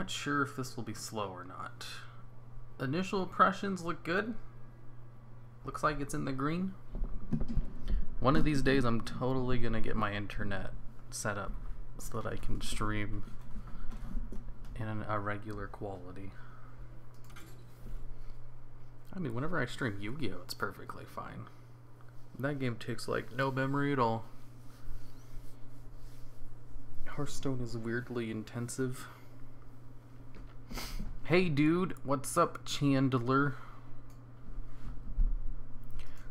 not sure if this will be slow or not. Initial impressions look good. Looks like it's in the green. One of these days I'm totally gonna get my internet set up so that I can stream in a regular quality. I mean, whenever I stream Yu-Gi-Oh, it's perfectly fine. That game takes like no memory at all. Hearthstone is weirdly intensive. Hey dude, what's up, Chandler?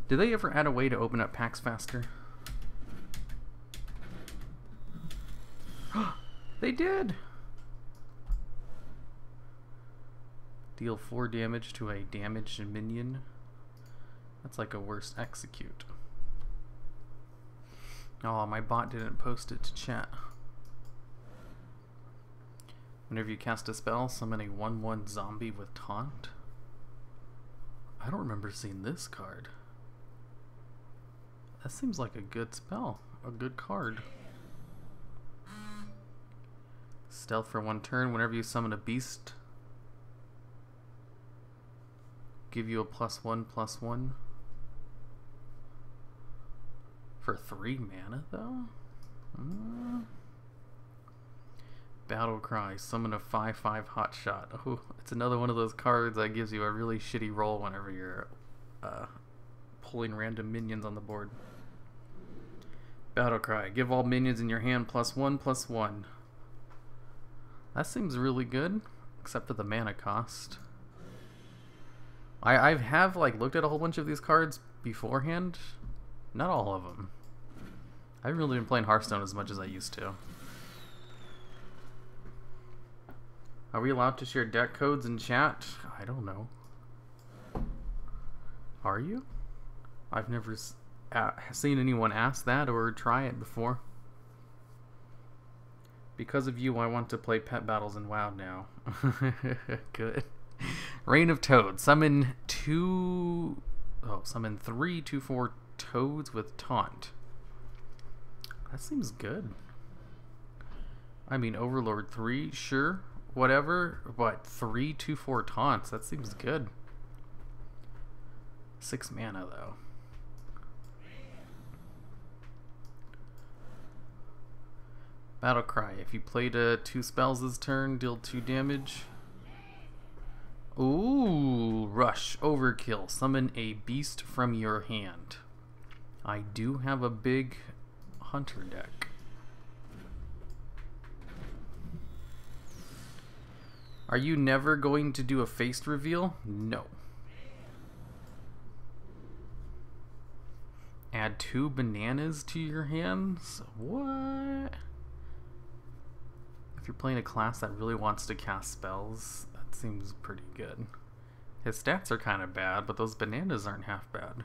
Did they ever add a way to open up packs faster? They did! Deal 4 damage to a damaged minion. That's like a worse execute. Oh, my bot didn't post it to chat. Whenever you cast a spell, summon a 1/1 zombie with taunt. I don't remember seeing this card. That seems like a good spell. A good card. Stealth for 1 turn. Whenever you summon a beast, give you a +1/+1. For 3 mana though? Battle Cry. Summon a 5/5 hotshot. Oh, it's another one of those cards that gives you a really shitty roll whenever you're pulling random minions on the board. Battle Cry. Give all minions in your hand +1/+1. That seems really good, except for the mana cost. I have like looked at a whole bunch of these cards beforehand. Not all of them. I haven't really been playing Hearthstone as much as I used to. Are we allowed to share deck codes in chat? I don't know. Are you? I've never seen anyone ask that or try it before. Because of you, I want to play pet battles in WoW now. Good. Reign of Toad. Summon 3 2/4 toads with taunt. That seems good. I mean, Overlord 3, sure, whatever, but 3 2/4 taunts, that seems good. 6 mana though. Battle Cry. If you played 2 spells this turn, deal 2 damage. Ooh, Rush. Overkill. Summon a beast from your hand. I do have a big hunter deck. Are you never going to do a face reveal? No. Add 2 bananas to your hands? What? If you're playing a class that really wants to cast spells, that seems pretty good. His stats are kind of bad, but those bananas aren't half bad.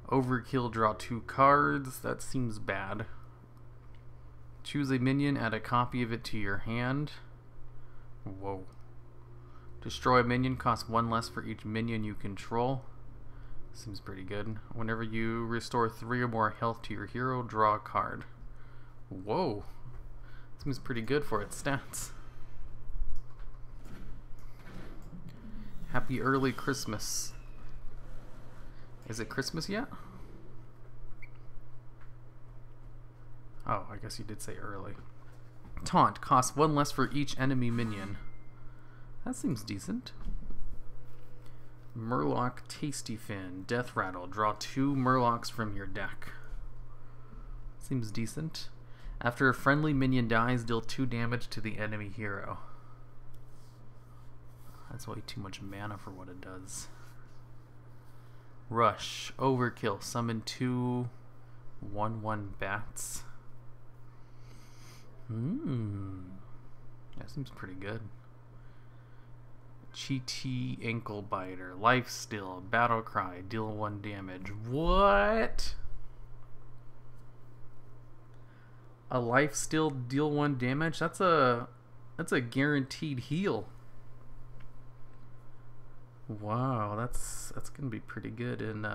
Overkill, draw 2 cards. That seems bad. Choose a minion, add a copy of it to your hand. Whoa. Destroy a minion, costs 1 less for each minion you control. Seems pretty good. Whenever you restore 3 or more health to your hero, draw a card. Whoa. Seems pretty good for its stats. Happy early Christmas. Is it Christmas yet? Oh, I guess you did say early. Taunt costs 1 less for each enemy minion. That seems decent. Murloc Tasty Fin. Death Rattle. Draw 2 Murlocs from your deck. Seems decent. After a friendly minion dies, deal 2 damage to the enemy hero. That's way too much mana for what it does. Rush. Overkill. Summon 2 1/1 bats. That seems pretty good. Cheaty Ankle Biter. Lifesteal. Battle Cry. Deal 1 damage. What? A lifesteal, deal 1 damage? That's a guaranteed heal. Wow, that's gonna be pretty good in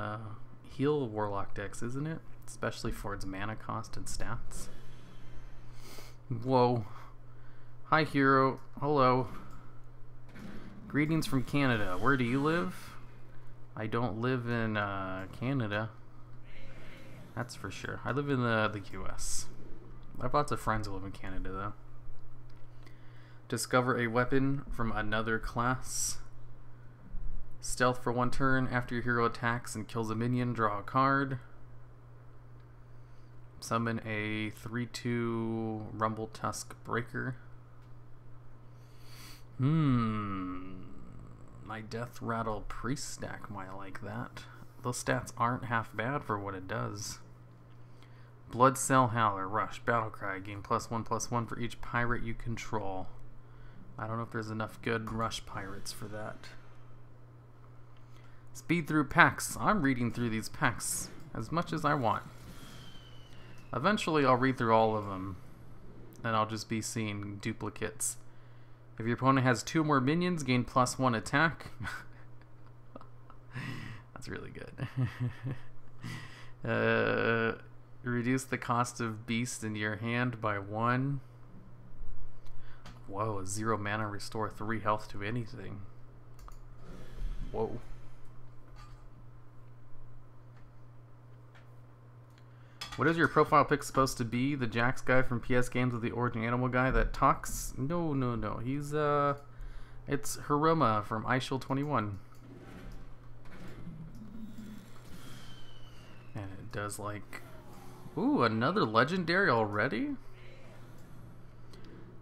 heal Warlock decks, isn't it? Especially for its mana cost and stats. Whoa. Hi, hero. Hello. Greetings from Canada. Where do you live? I don't live in Canada. That's for sure. I live in the US. I have lots of friends who live in Canada, though. Discover a weapon from another class. Stealth for 1 turn. After your hero attacks and kills a minion, draw a card. Summon a 3/2 Rumble Tusk Breaker. My Death Rattle Priest stack might like that. Those stats aren't half bad for what it does. Blood Cell Howler, Rush, Battlecry, gain +1/+1 for each pirate you control. I don't know if there's enough good Rush pirates for that. Speed through packs. I'm reading through these packs as much as I want. Eventually I'll read through all of them, and I'll just be seeing duplicates. If your opponent has 2 more minions, gain +1 attack. That's really good. Reduce the cost of beast in your hand by 1. Whoa, 0 mana, restore 3 health to anything. Whoa. What is your profile pic supposed to be? The Jax guy from PS Games with the Origin Animal guy that talks? No. He's, it's Hiroma from iShield21. And it does like... Ooh, another legendary already?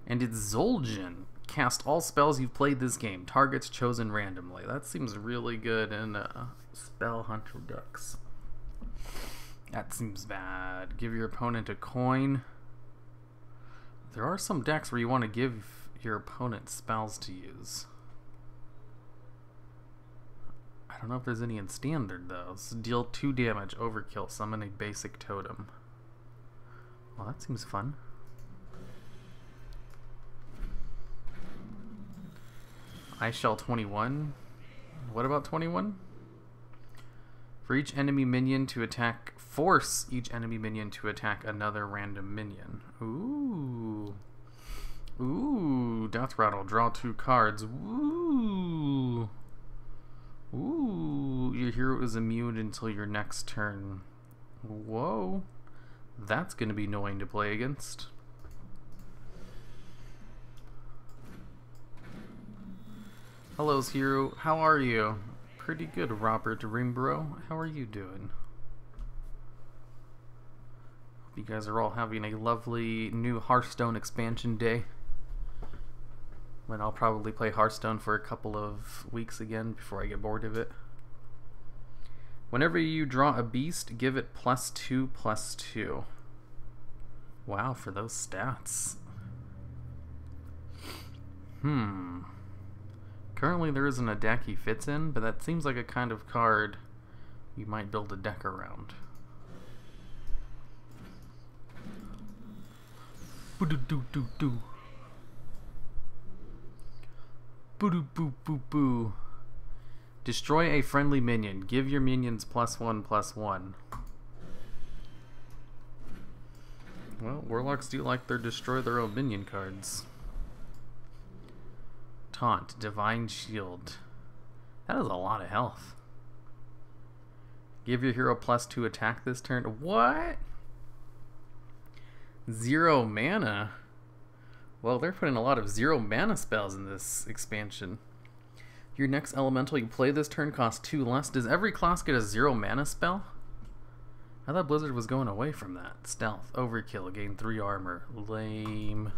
And it's Zul'jin. Cast all spells you've played this game. Targets chosen randomly. That seems really good in Spell Hunter decks. That seems bad. Give your opponent a coin. There are some decks where you want to give your opponent spells to use. I don't know if there's any in standard though. So deal 2 damage, overkill, summon a basic totem. Well, that seems fun. iShield21. What about 21? For each enemy minion to attack, force each enemy minion to attack another random minion. Ooh. Ooh, Death Rattle, draw 2 cards. Ooh. Ooh, your hero is immune until your next turn. Whoa. That's going to be annoying to play against. Hello, hero. How are you? Pretty good, Robert Rimbro. How are you doing? Hope you guys are all having a lovely new Hearthstone expansion day. When I'll probably play Hearthstone for a couple of weeks again before I get bored of it. Whenever you draw a beast, give it +2/+2. Wow, for those stats. Currently there isn't a deck he fits in, but that seems like a kind of card you might build a deck around. Boo-doo-doo-doo-doo. Boo-doo-boo-boo-boo. Destroy a friendly minion. Give your minions +1/+1. Well, Warlocks do like their destroy their own minion cards. Taunt, Divine Shield. That is a lot of health. Give your hero +2 attack this turn. What? 0 mana? Well, they're putting a lot of 0 mana spells in this expansion. Your next elemental you play this turn costs 2 less. Does every class get a 0 mana spell? I thought Blizzard was going away from that. Stealth, overkill, gain 3 armor. Lame.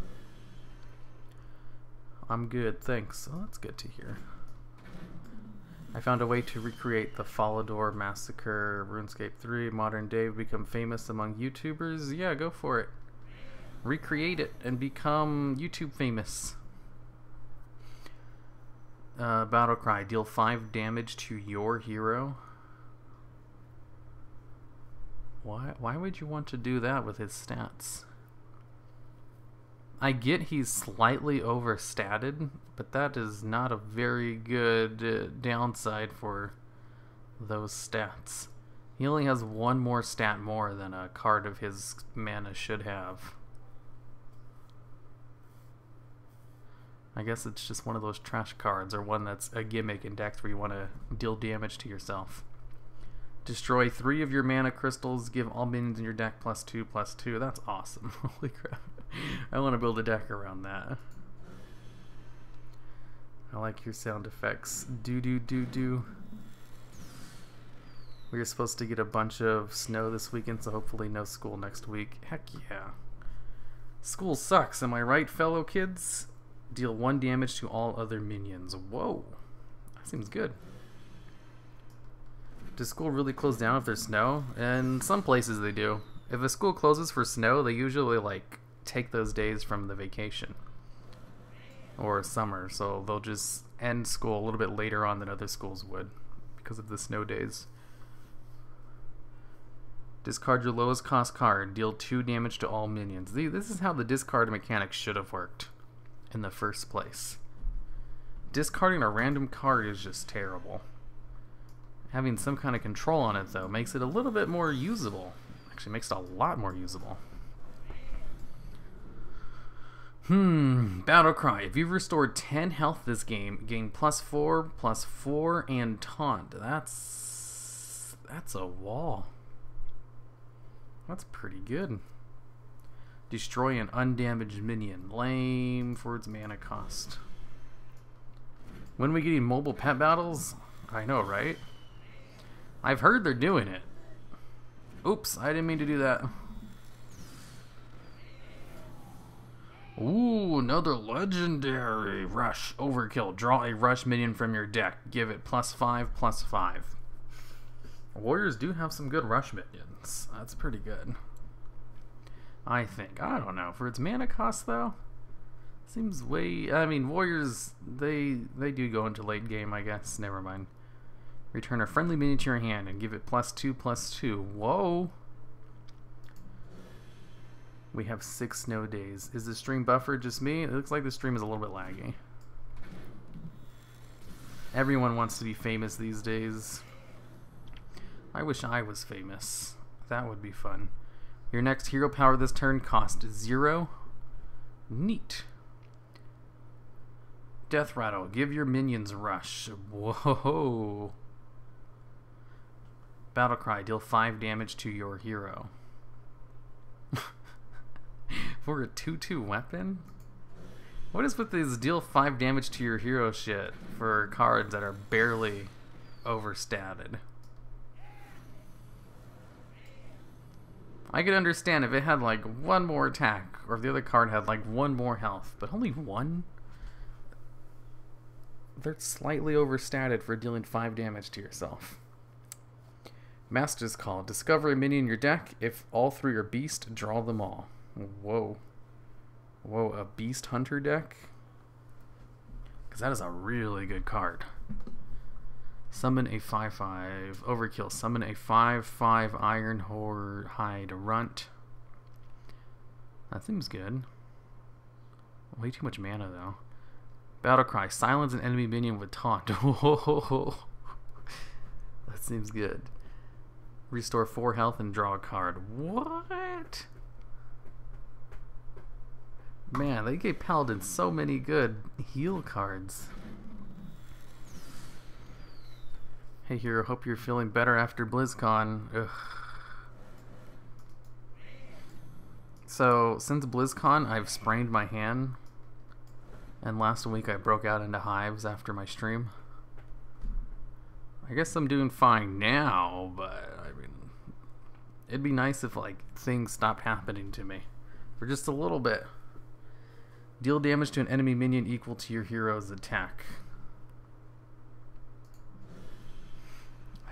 I'm good, thanks. Oh, that's good to hear. I found a way to recreate the Falador Massacre RuneScape 3 modern day, become famous among YouTubers. Yeah, go for it. Recreate it and become YouTube famous. Battlecry, deal 5 damage to your hero. Why would you want to do that with his stats? I get he's slightly overstated, but that is not a very good downside for those stats. He only has 1 more stat more than a card of his mana should have. I guess it's just one of those trash cards, or one that's a gimmick in decks where you want to deal damage to yourself. Destroy 3 of your mana crystals, give all minions in your deck +2/+2. That's awesome. Holy crap. I want to build a deck around that. I like your sound effects. Do. We're supposed to get a bunch of snow this weekend, so hopefully no school next week. Heck yeah. School sucks, am I right, fellow kids? Deal 1 damage to all other minions. Whoa. That seems good. Does school really close down if there's snow? In some places they do. If a school closes for snow, they usually like take those days from the vacation. Or summer, so they'll just end school a little bit later on than other schools would because of the snow days. Discard your lowest cost card. Deal 2 damage to all minions. This is how the discard mechanic should have worked in the first place. Discarding a random card is just terrible. Having some kind of control on it, though, makes it a little bit more usable. Actually, makes it a lot more usable. Battle Cry. If you've restored 10 health this game, gain +4/+4 and taunt. That's a wall. That's pretty good. Destroy an undamaged minion. Lame for its mana cost. When are we getting mobile pet battles? I know, right? I've heard they're doing it. Oops, I didn't mean to do that. Ooh, another legendary rush. Overkill. Draw a rush minion from your deck. Give it +5/+5. Warriors do have some good rush minions. That's pretty good. I think. I don't know. For its mana cost, though, seems way... I mean, Warriors, they do go into late game, I guess. Never mind. Return a friendly minion to your hand and give it +2/+2. Whoa! We have 6 snow days. Is the stream buffer just me? It looks like the stream is a little bit laggy. Everyone wants to be famous these days. I wish I was famous. That would be fun. Your next hero power this turn cost 0. Neat. Death Rattle. Give your minions rush. Whoa. Battle Cry. Deal 5 damage to your hero. For a 2/2 weapon? What is with this deal 5 damage to your hero shit for cards that are barely overstated? I could understand if it had like 1 more attack, or if the other card had like 1 more health, but only 1? They're slightly overstated for dealing 5 damage to yourself. Master's Call. Discover a minion in your deck. If all 3 are beast, draw them all. Whoa. Whoa, a beast hunter deck? Because that is a really good card. Summon a 5/5. Overkill. Summon a 5/5 Iron Hide Runt. That seems good. Way too much mana, though. Battle Cry. Silence an enemy minion with taunt. Whoa. That seems good. Restore 4 health and draw a card. What? Man, they gave Paladin so many good heal cards. Hey hero, hope you're feeling better after BlizzCon. Ugh. So, since BlizzCon, I've sprained my hand. And last week I broke out into hives after my stream. I guess I'm doing fine now, but I mean, it'd be nice if like things stopped happening to me for just a little bit. Deal damage to an enemy minion equal to your hero's attack.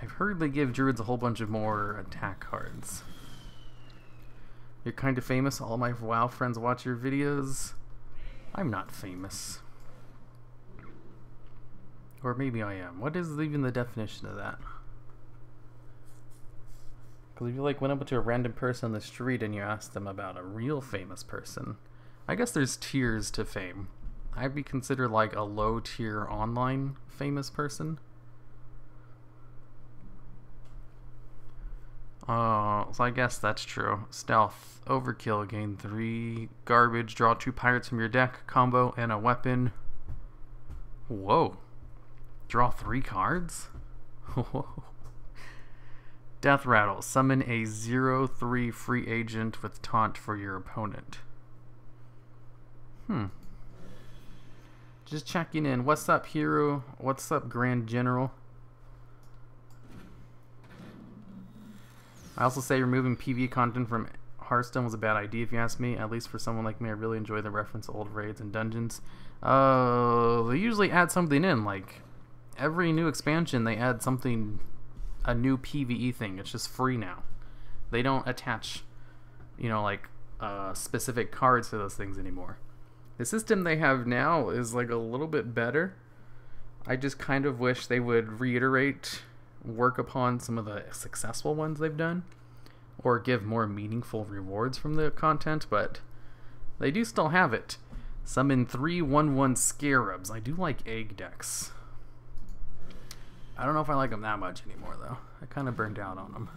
I've heard they give druids a whole bunch of more attack cards. You're kind of famous. All my WoW friends watch your videos. I'm not famous. Or maybe I am. What is even the definition of that? Because if you like went up to a random person on the street and you asked them about a real famous person, I guess there's tiers to fame. I'd be considered like a low tier online famous person. So I guess that's true. Stealth, overkill, gain 3 garbage, draw 2 pirates from your deck, combo, and a weapon. Whoa. Draw 3 cards? Death Rattle. Summon a 0/3 free agent with taunt for your opponent. Just checking in. What's up, Hero? What's up, Grand General? I also say removing PvE content from Hearthstone was a bad idea if you ask me. At least for someone like me, I really enjoy the reference to old raids and dungeons. They usually add something in. Like, every new expansion, they add something, a new PvE thing. It's just free now. They don't attach, you know, like, specific cards to those things anymore. The system they have now is, like, a little bit better. I just kind of wish they would reiterate, work upon some of the successful ones they've done, or give more meaningful rewards from the content, but they do still have it. Summon 3 1/1 Scarabs. I do like egg decks. I don't know if I like them that much anymore, though. I kind of burned out on them.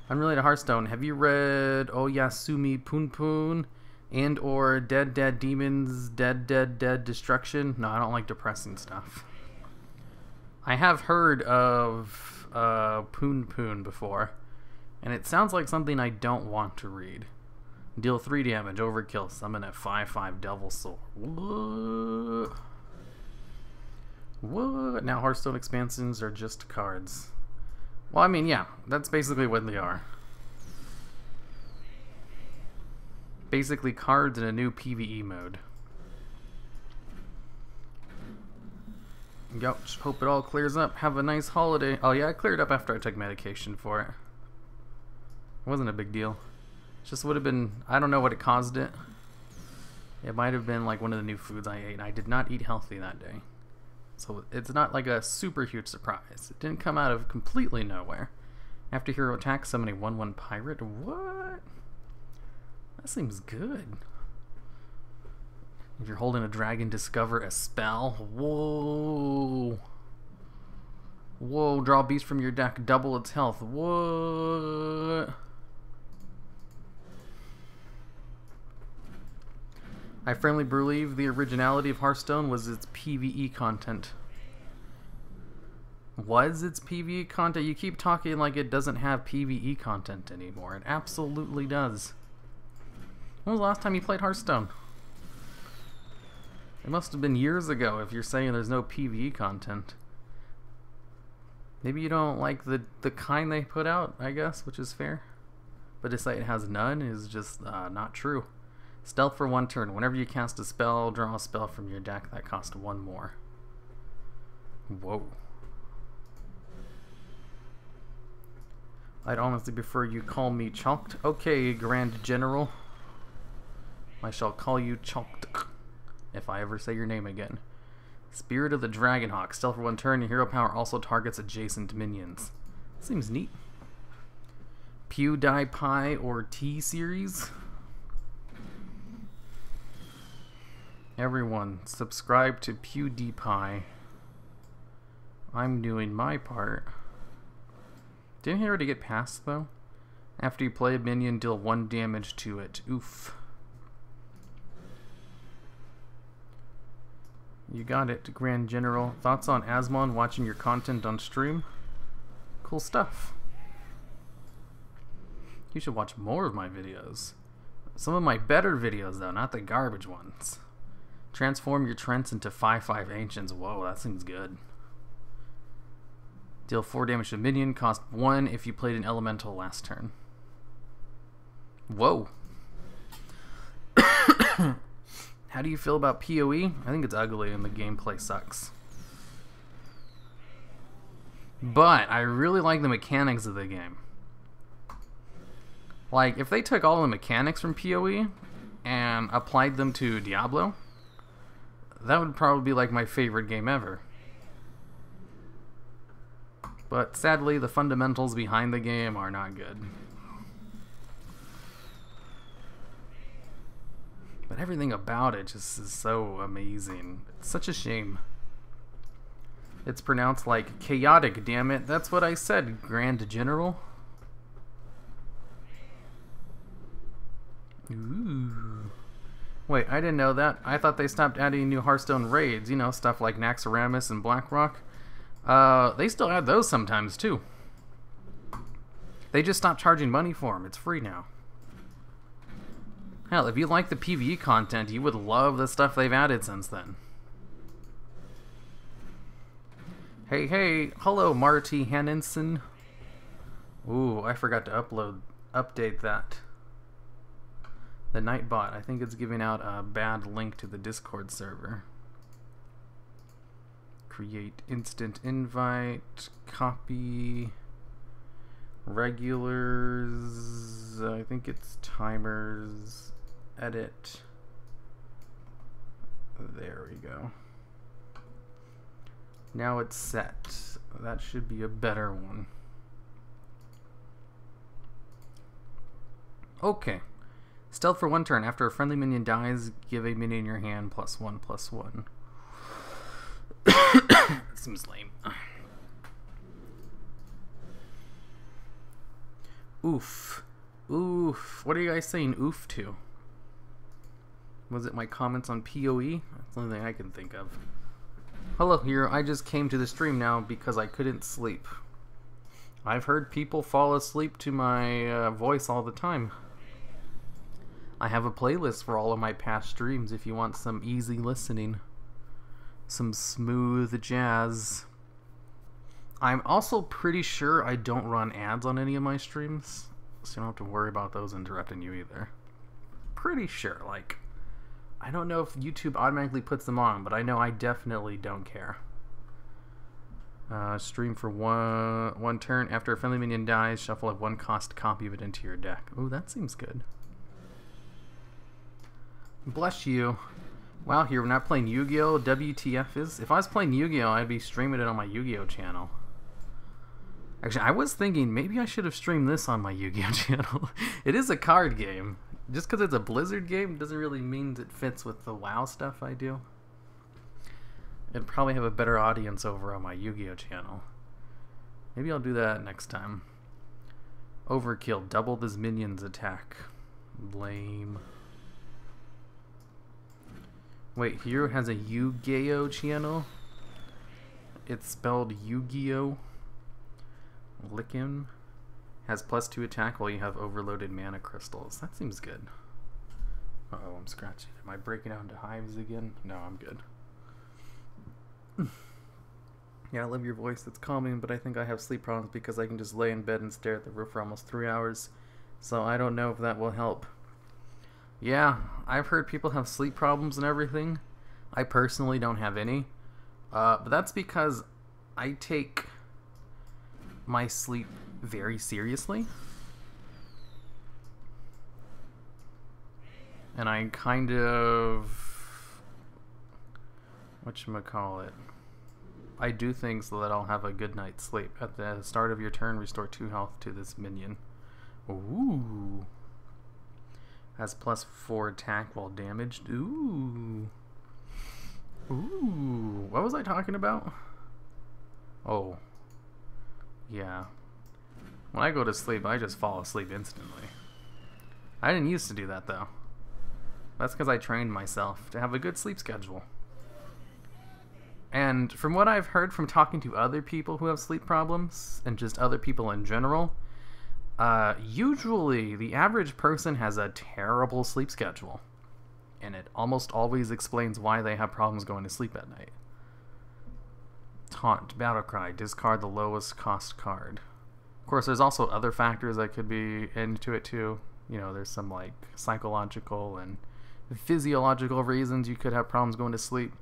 Unrelated to Hearthstone, have you read Oyasumi Punpun and or Dead Dead Demons, Dead Destruction? No, I don't like depressing stuff. I have heard of Punpun before, and it sounds like something I don't want to read. Deal 3 damage, overkill, summon a 5/5 Devil Soul. What? What? Now Hearthstone expansions are just cards. Well, I mean, yeah, that's basically what they are. Basically cards in a new PvE mode. Yep, hope it all clears up. Have a nice holiday. Oh yeah, it cleared up after I took medication for it. It wasn't a big deal. It just would have been, I don't know what it caused it. It might have been like one of the new foods I ate, and I did not eat healthy that day. So it's not like a super huge surprise. It didn't come out of completely nowhere. After hero attack, summon a 1/1 pirate. What? That seems good. If you're holding a dragon, discover a spell. Whoa. Whoa, draw a beast from your deck, double its health. What? I firmly believe the originality of Hearthstone was its PvE content. Was its PvE content? You keep talking like it doesn't have PvE content anymore. It absolutely does. When was the last time you played Hearthstone? It must have been years ago if you're saying there's no PvE content. Maybe you don't like the kind they put out, I guess, which is fair. But to say it has none is just not true. Stealth for 1 turn. Whenever you cast a spell, draw a spell from your deck that costs 1 more. Whoa. I'd honestly prefer you call me Chalked. Okay, Grand General. I shall call you Chalked if I ever say your name again. Spirit of the Dragonhawk. Stealth for 1 turn. Your hero power also targets adjacent minions. Seems neat. PewDiePie or T-Series. Everyone, subscribe to PewDiePie. I'm doing my part. Didn't he already get past, though? After you play a minion, deal 1 damage to it. Oof. You got it, Grand General. Thoughts on Asmon watching your content on stream? Cool stuff. You should watch more of my videos. Some of my better videos, though, not the garbage ones. Transform your Trents into 5/5 Ancients. Whoa, that seems good. Deal 4 damage to a minion. Cost 1 if you played an Elemental last turn. Whoa. How do you feel about PoE? I think it's ugly and the gameplay sucks. But I really like the mechanics of the game. Like, if they took all the mechanics from PoE and applied them to Diablo, that would probably be like my favorite game ever. But sadly, the fundamentals behind the game are not good. But everything about it just is so amazing. It's such a shame. It's pronounced like chaotic, damn it. That's what I said, Grand General. Ooh. Wait, I didn't know that. I thought they stopped adding new Hearthstone raids. You know, stuff like Naxxramas and Blackrock. They still add those sometimes, too. They just stopped charging money for them. It's free now. Hell, if you like the PvE content, you would love the stuff they've added since then. Hey, hey. Hello, Marty Hannenson. Ooh, I forgot to update that. The Nightbot, I think it's giving out a bad link to the Discord server. Create instant invite, copy, regulars, I think it's timers, edit. There we go. Now it's set. That should be a better one. Okay. Stealth for 1 turn. After a friendly minion dies, give a minion in your hand +1/+1. Seems lame. Oof. Oof. What are you guys saying oof to? Was it my comments on PoE? That's the only thing I can think of. Hello here. I just came to the stream now because I couldn't sleep. I've heard people fall asleep to my voice all the time. I have a playlist for all of my past streams if you want some easy listening. Some smooth jazz. I'm also pretty sure I don't run ads on any of my streams, so you don't have to worry about those interrupting you either. Pretty sure, like, I don't know if YouTube automatically puts them on, but I know I definitely don't care. Stream for one turn. After a friendly minion dies, shuffle a 1-cost copy of it into your deck. Ooh, that seems good. Bless you. Wow, here we're not playing Yu-Gi-Oh! WTF is? If I was playing Yu-Gi-Oh! I'd be streaming it on my Yu-Gi-Oh! Channel. Actually, I was thinking maybe I should have streamed this on my Yu-Gi-Oh! Channel. It is a card game. Just because it's a Blizzard game doesn't really mean it fits with the WoW stuff I do. It'd probably have a better audience over on my Yu-Gi-Oh! Channel. Maybe I'll do that next time. Overkill. Double this minion's attack. Lame. Wait, Hero has a Yu-Gi-Oh! Channel? It's spelled Yu-Gi-Oh! Lickin' has +2 attack while you have overloaded mana crystals. That seems good. Uh-oh, I'm scratching. Am I breaking out into hives again? No, I'm good. Yeah, I love your voice. It's calming, but I think I have sleep problems because I can just lay in bed and stare at the roof for almost 3 hours. So I don't know if that will help. Yeah, I've heard people have sleep problems and everything. I personally don't have any. But that's because I take my sleep very seriously. And I kind of... whatchamacallit? I do things so that I'll have a good night's sleep. At the start of your turn, restore 2 health to this minion. Ooh. Has +4 attack while damaged. Ooh. Ooh. What was I talking about? Oh. Yeah. When I go to sleep, I just fall asleep instantly. I didn't used to do that, though. That's because I trained myself to have a good sleep schedule. And from what I've heard from talking to other people who have sleep problems, and just other people in general, usually the average person has a terrible sleep schedule. And it almost always explains why they have problems going to sleep at night. Taunt, Battlecry, discard the lowest cost card. Of course, there's also other factors that could be into it too. You know, there's some like psychological and physiological reasons you could have problems going to sleep.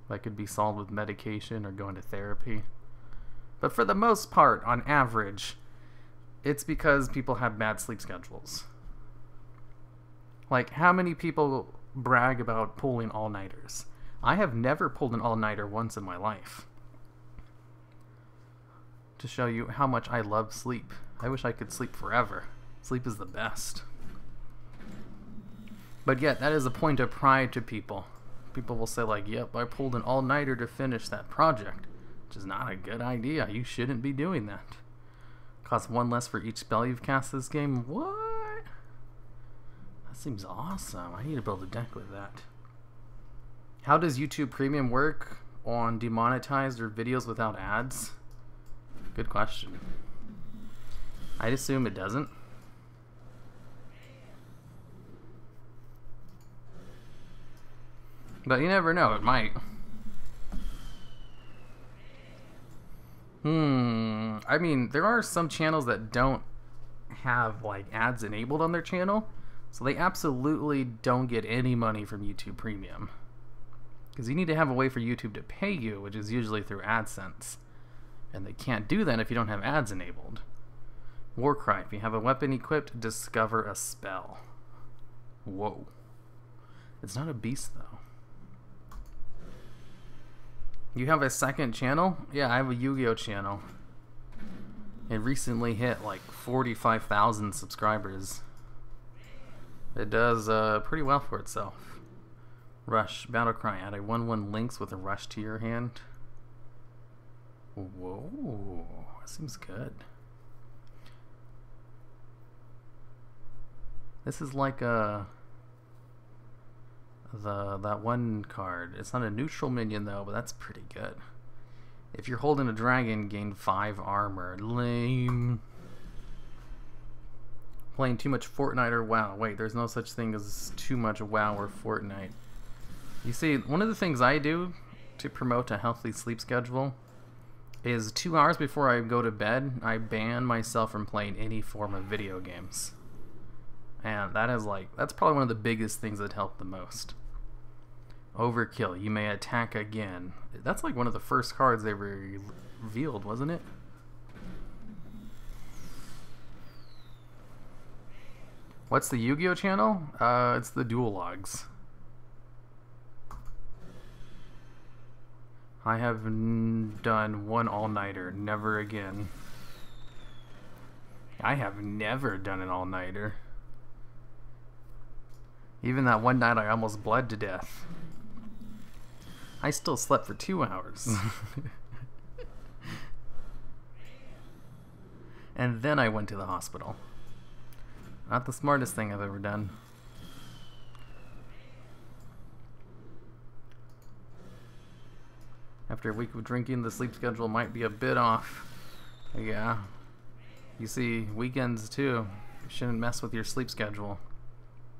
That could be solved with medication or going to therapy. But for the most part, on average, it's because people have bad sleep schedules. Like, how many people brag about pulling all-nighters? I have never pulled an all-nighter once in my life. To show you how much I love sleep. I wish I could sleep forever. Sleep is the best. But yet, that is a point of pride to people. People will say like, yep, I pulled an all-nighter to finish that project. Which is not a good idea. You shouldn't be doing that. Costs 1 less for each spell you've cast this game. What? That seems awesome. I need to build a deck with that. How does YouTube Premium work on demonetized or videos without ads? Good question. I'd assume it doesn't. But you never know, it might. I mean, there are some channels that don't have like ads enabled on their channel, so they absolutely don't get any money from YouTube Premium. Because you need to have a way for YouTube to pay you, which is usually through AdSense. And they can't do that if you don't have ads enabled. Warcry, if you have a weapon equipped, discover a spell. Whoa. It's not a beast though. You have a second channel? Yeah, I have a Yu-Gi-Oh channel. It recently hit like 45,000 subscribers. It does pretty well for itself. Rush, Battlecry, add a 1/1 Lynx with a rush to your hand. Whoa, that seems good. This is like that one card. It's not a neutral minion though, but that's pretty good. If you're holding a dragon, gain 5 armor. Lame. Playing too much Fortnite or WoW. Wait, there's no such thing as too much WoW or Fortnite. You see, one of the things I do to promote a healthy sleep schedule is 2 hours before I go to bed, I ban myself from playing any form of video games. And that is like, that's probably one of the biggest things that help the most. Overkill, you may attack again. That's like one of the first cards they revealed, wasn't it? What's the Yu-Gi-Oh channel? It's the Duel Logs. I have done one all-nighter, never again. I have never done an all-nighter. Even that one night I almost bled to death. I still slept for 2 hours. And then I went to the hospital. Not the smartest thing I've ever done. After a week of drinking, the sleep schedule might be a bit off. Yeah. You see, weekends too. You shouldn't mess with your sleep schedule.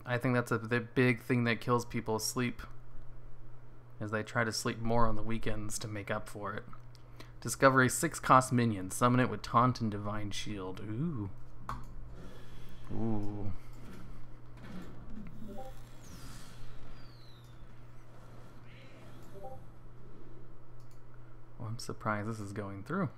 I think that's the big thing that kills people, sleep. As they try to sleep more on the weekends to make up for it. Discover a 6-cost minion. Summon it with Taunt and Divine Shield. Ooh. Ooh. Well, I'm surprised this is going through.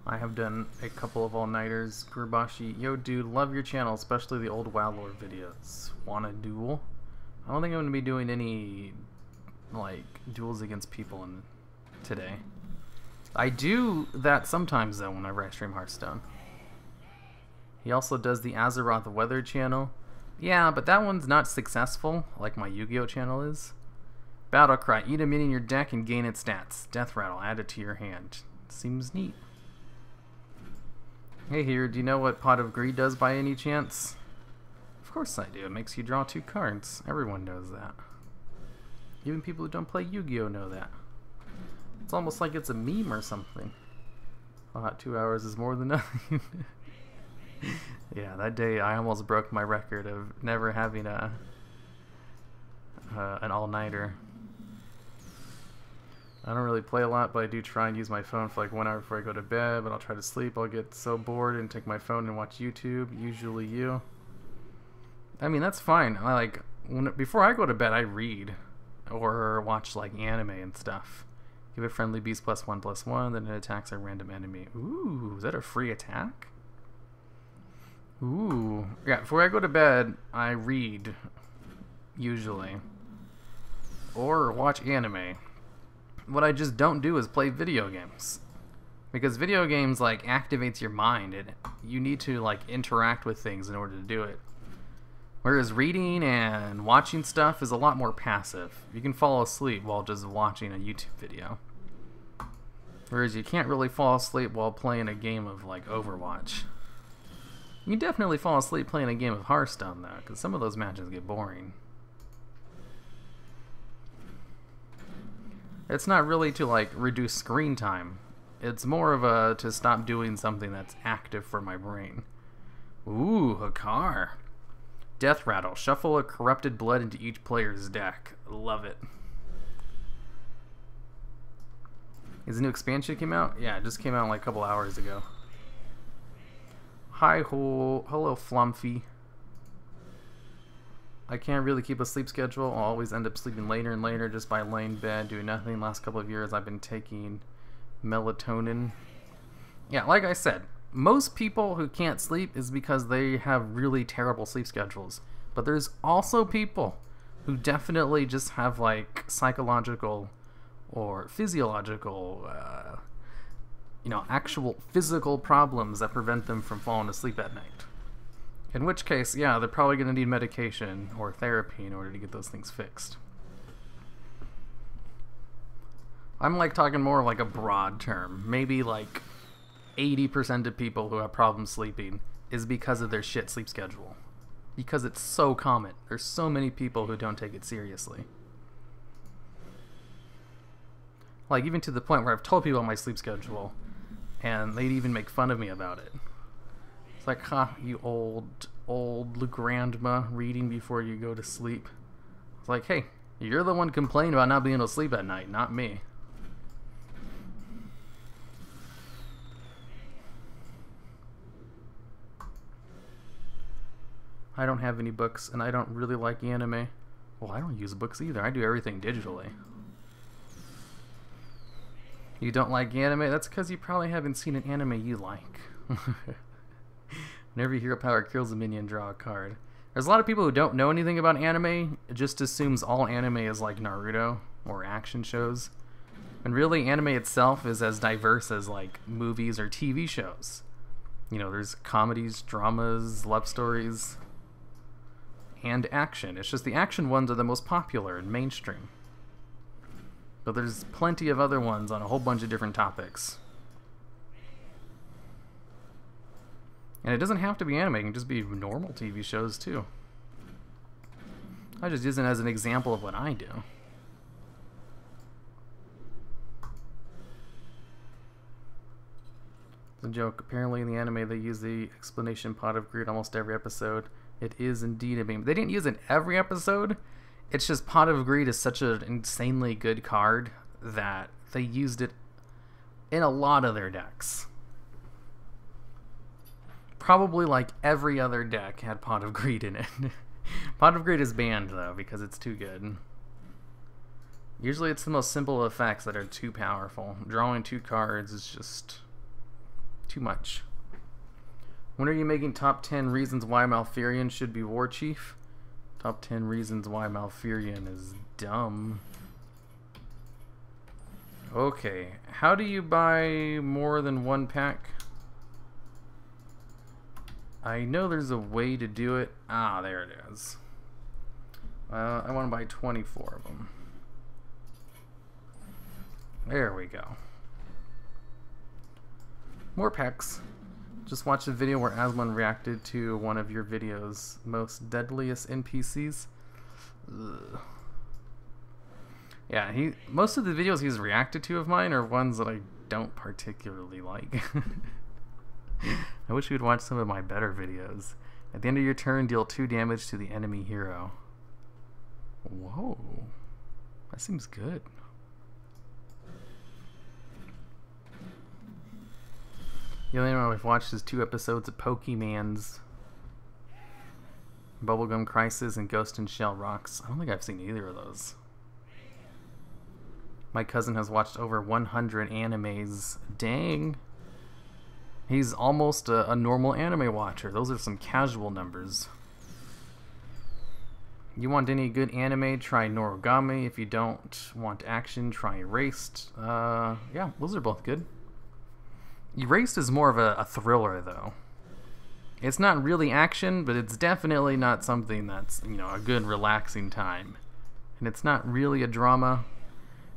I have done a couple of all-nighters. Gurbashi, yo dude, love your channel, especially the old WoW lore videos. Wanna duel? I don't think I'm gonna be doing any like duels against people today. I do that sometimes though whenever I stream Hearthstone. He also does the Azeroth Weather channel. Yeah, but that one's not successful like my Yu-Gi-Oh channel is. Battlecry, eat a minion in your deck and gain its stats. Death Rattle, add it to your hand. Seems neat. Hey here, do you know what Pot of Greed does by any chance? Of course I do. It makes you draw 2 cards. Everyone knows that. Even people who don't play Yu-Gi-Oh know that. It's almost like it's a meme or something. 2 hours is more than nothing. Yeah, that day I almost broke my record of never having an all-nighter. I don't really play a lot, but I do try and use my phone for like 1 hour before I go to bed, but I'll try to sleep. I'll get so bored and take my phone and watch YouTube, usually you. I mean, that's fine. Before I go to bed, I read or watch like anime and stuff. Give a friendly beast +1/+1, then it attacks a random enemy. Ooh, is that a free attack? Ooh. Yeah, before I go to bed, I read, usually. Or watch anime. What I just don't do is play video games. Because video games, activates your mind. You need to, interact with things in order to do it. Whereas reading and watching stuff is a lot more passive. You can fall asleep while just watching a YouTube video. Whereas you can't really fall asleep while playing a game of like Overwatch. You can definitely fall asleep playing a game of Hearthstone though, because some of those matches get boring. It's not really to like reduce screen time. It's more of a to stop doing something that's active for my brain. Ooh, a car. Death Rattle. Shuffle a corrupted blood into each player's deck. Love it. Is the new expansion came out? Yeah, it just came out like a couple hours ago. Hi ho, hello Flumpy. I can't really keep a sleep schedule. I'll always end up sleeping later and later just by laying in bed, doing nothing. Last couple of years I've been taking melatonin. Yeah, like I said, most people who can't sleep is because they have really terrible sleep schedules. But there's also people who definitely just have like psychological or physiological, actual physical problems that prevent them from falling asleep at night. In which case, yeah, they're probably going to need medication or therapy in order to get those things fixed. I'm like talking more like a broad term. Maybe like 80% of people who have problems sleeping is because of their shit sleep schedule. Because it's so common. There's so many people who don't take it seriously. Like even to the point where I've told people my sleep schedule and they'd even make fun of me about it. It's like, huh, you old grandma reading before you go to sleep. It's like, hey, you're the one complaining about not being able to sleep at night, not me. I don't have any books, and I don't really like anime. Well, I don't use books either. I do everything digitally. You don't like anime? That's because you probably haven't seen an anime you like. Whenever you hear a power kills a minion, draw a card. There's a lot of people who don't know anything about anime. It just assumes all anime is like Naruto or action shows. And really, anime itself is as diverse as like movies or TV shows. You know, there's comedies, dramas, love stories, and action. It's just the action ones are the most popular and mainstream. But there's plenty of other ones on a whole bunch of different topics. And it doesn't have to be anime, it can just be normal TV shows too. I just use it as an example of what I do. It's a joke. Apparently in the anime they use the explanation Pot of Greed almost every episode. It is indeed a meme. They didn't use it every episode. It's just Pot of Greed is such an insanely good card that they used it in a lot of their decks. Probably like every other deck had Pot of Greed in it. Pot of Greed is banned though because it's too good. Usually it's the most simple effects that are too powerful. Drawing 2 cards is just too much. When are you making top 10 reasons why Malfurion should be War Chief? Top 10 reasons why Malfurion is dumb. Okay, how do you buy more than 1 pack? I know there's a way to do it. Ah, there it is. I want to buy 24 of them. There we go. More packs. Just watched a video where Aslan reacted to one of your videos, most deadliest NPCs. Ugh. Yeah, most of the videos he's reacted to of mine are ones that I don't particularly like. I wish you'd watch some of my better videos. At the end of your turn, deal 2 damage to the enemy hero. Whoa. That seems good. The only one I've watched is 2 episodes of Pokemans, Bubblegum Crisis, and Ghost in Shell Rocks. I don't think I've seen either of those. My cousin has watched over 100 animes. Dang. He's almost a normal anime watcher. Those are some casual numbers. You want any good anime, try Noragami. If you don't want action, try Erased. Yeah, those are both good. Erased is more of a thriller, though. It's not really action, but it's definitely not something that's, you know, a good relaxing time. And it's not really a drama.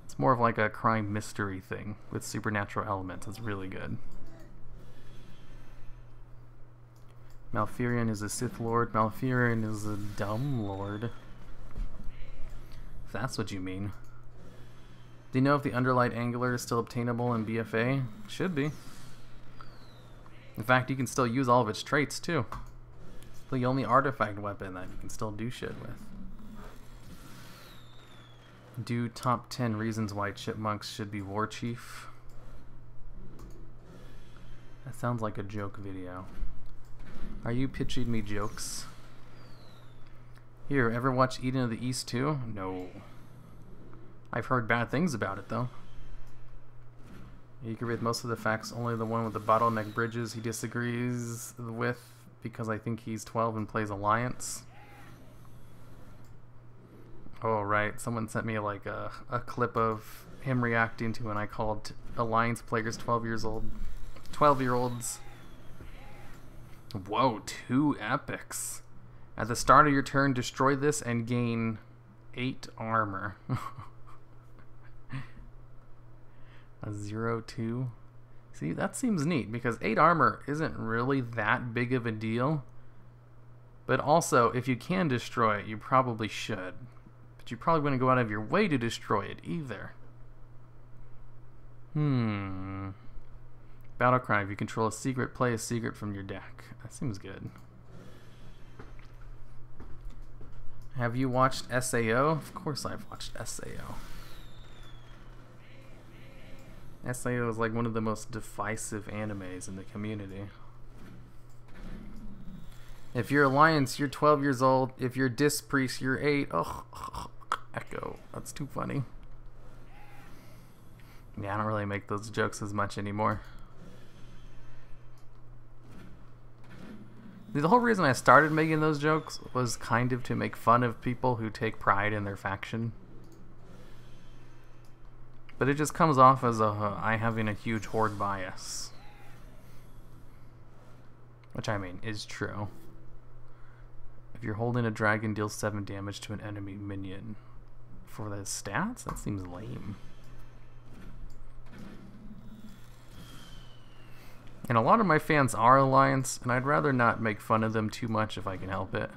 It's more of like a crime mystery thing with supernatural elements. It's really good. Malfurion is a Sith Lord. Malfurion is a dumb lord. If that's what you mean. Do you know if the Underlight Angler is still obtainable in BFA? Should be. In fact, you can still use all of its traits too. It's the only artifact weapon that you can still do shit with. Do top 10 reasons why chipmunks should be war chief. That sounds like a joke video. Are you pitching me jokes? Here, ever watch Eden of the East too? No. I've heard bad things about it though. You can read most of the facts, only the one with the bottleneck bridges he disagrees with because I think he's 12 and plays Alliance. Oh right, someone sent me like a clip of him reacting to when I called Alliance players 12-year-olds. Whoa, 2 epics. At the start of your turn, destroy this and gain 8 armor. A 0-2. See, that seems neat because 8 armor isn't really that big of a deal. But also, if you can destroy it, you probably should. But you probably wouldn't go out of your way to destroy it either. Battlecry, if you control a secret, play a secret from your deck. That seems good. Have you watched SAO? Of course I've watched SAO. SAO is like one of the most divisive animes in the community. If you're Alliance, you're 12 years old. If you're Disc Priest, you're 8. Oh, Echo. That's too funny. Yeah, I don't really make those jokes as much anymore. The whole reason I started making those jokes was kind of to make fun of people who take pride in their faction. But it just comes off as I having a huge horde bias. Which, I mean, is true. If you're holding a dragon, deals 7 damage to an enemy minion. For the stats? That seems lame. And a lot of my fans are Alliance, and I'd rather not make fun of them too much if I can help it.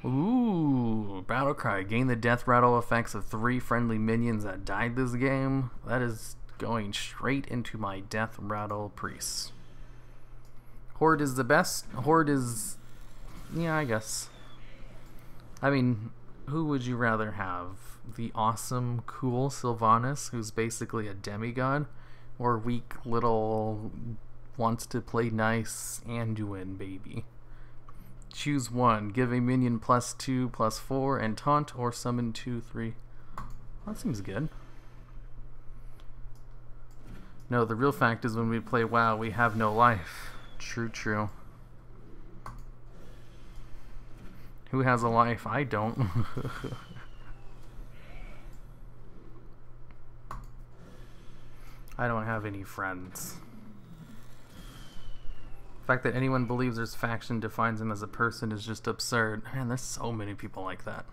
Ooh, Battlecry. Gain the death rattle effects of 3 friendly minions that died this game. That is going straight into my death rattle priests. Horde is the best. Horde is... yeah, I guess. I mean, who would you rather have? The awesome, cool Sylvanas, who's basically a demigod, or weak little wants to play nice Anduin baby? Choose one. Give a minion +2, +4, and taunt, or summon 2, 3. That seems good. No, the real fact is when we play WoW, we have no life. True, true. Who has a life? I don't. I don't have any friends. The fact that anyone believes there's faction defines him as a person is just absurd. Man, there's so many people like that.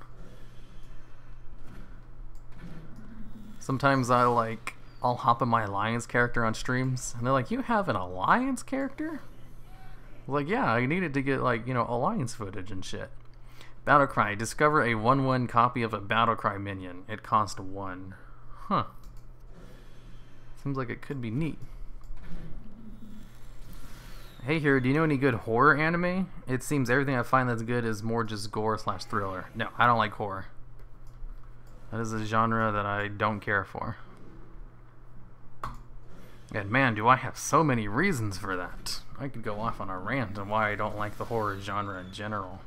Sometimes I'll hop in my Alliance character on streams, and they're like, "You have an Alliance character?" I'm like, yeah, I needed to get, like, you know, Alliance footage and shit. Battlecry. Discover a 1/1 copy of a Battlecry minion. It cost 1. Huh. Seems like it could be neat. Hey here, do you know any good horror anime? It seems everything I find that's good is more just gore/thriller. No, I don't like horror. That is a genre that I don't care for. And man, do I have so many reasons for that. I could go off on a rant on why I don't like the horror genre in general.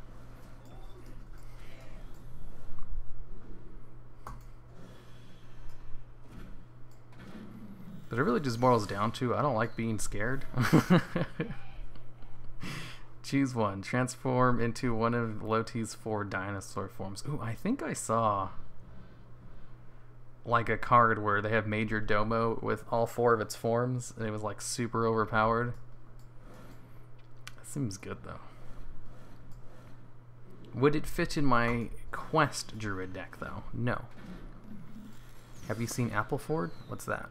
But it really just boils down to I don't like being scared. Choose one. Transform into one of Loti's 4 dinosaur forms. Ooh, I think I saw like a card where they have Major Domo with all 4 of its forms, and it was like super overpowered. That seems good though. Would it fit in my Quest Druid deck though? No. Have you seen Appleford? What's that?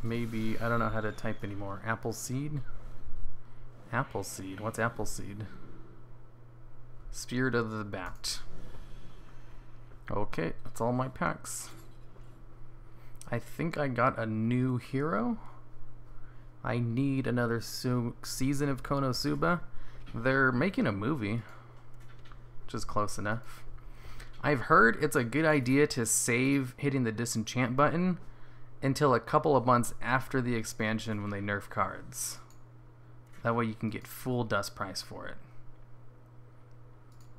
Maybe, I don't know how to type anymore. Appleseed? Appleseed. What's Appleseed? Spirit of the Bat. Okay, that's all my packs. I think I got a new hero. I need another season of Konosuba. They're making a movie, which is close enough. I've heard it's a good idea to save hitting the disenchant button until a couple of months after the expansion when they nerf cards. That way you can get full dust price for it.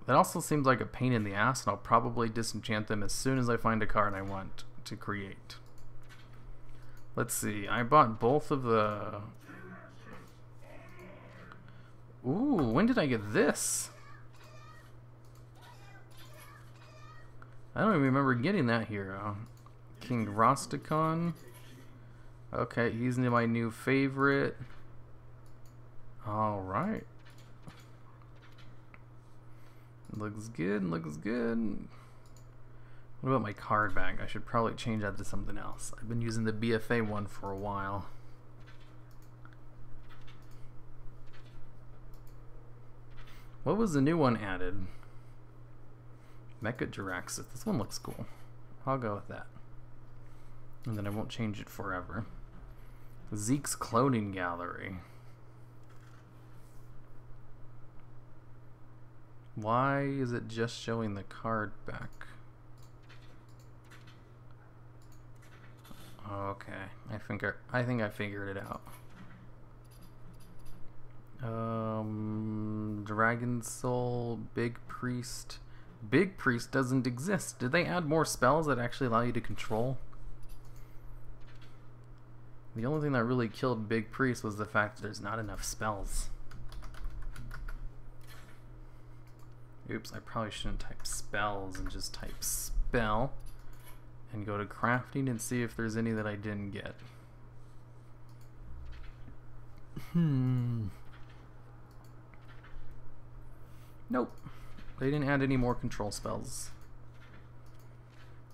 That also seems like a pain in the ass, and I'll probably disenchant them as soon as I find a card I want to create. Let's see, I bought both of the... Ooh, when did I get this? I don't even remember getting that hero. King Rosticon. Okay, he's my new favorite. Alright. Looks good, looks good. What about my card bag? I should probably change that to something else. I've been using the BFA one for a while. What was the new one added? Mecha Jiraxis. This one looks cool. I'll go with that. And then I won't change it forever. Zeke's Cloning Gallery. Why is it just showing the card back? Okay, I think I figured it out. Dragon Soul, Big Priest. Big Priest doesn't exist. Did they add more spells that actually allow you to control? The only thing that really killed Big Priest was the fact that there's not enough spells. Oops, I probably shouldn't type spells and just type spell and go to crafting and see if there's any that I didn't get. Nope. They didn't add any more control spells.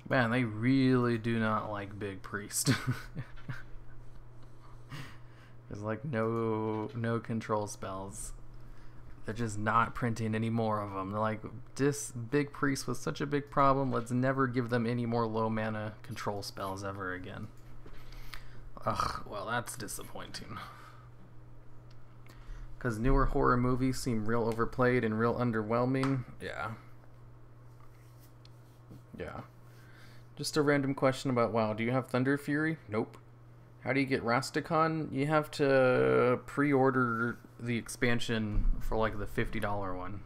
Man, they really do not like Big Priest. There's like no control spells. They're just not printing any more of them. They're like, this Big Priest was such a big problem, let's never give them any more low mana control spells ever again. Ugh, well that's disappointing. Because newer horror movies seem real overplayed and real underwhelming. Yeah. Yeah. Just a random question about WoW. Do you have Thunder Fury? Nope. How do you get Rasticon? You have to pre-order the expansion for like the $50 one.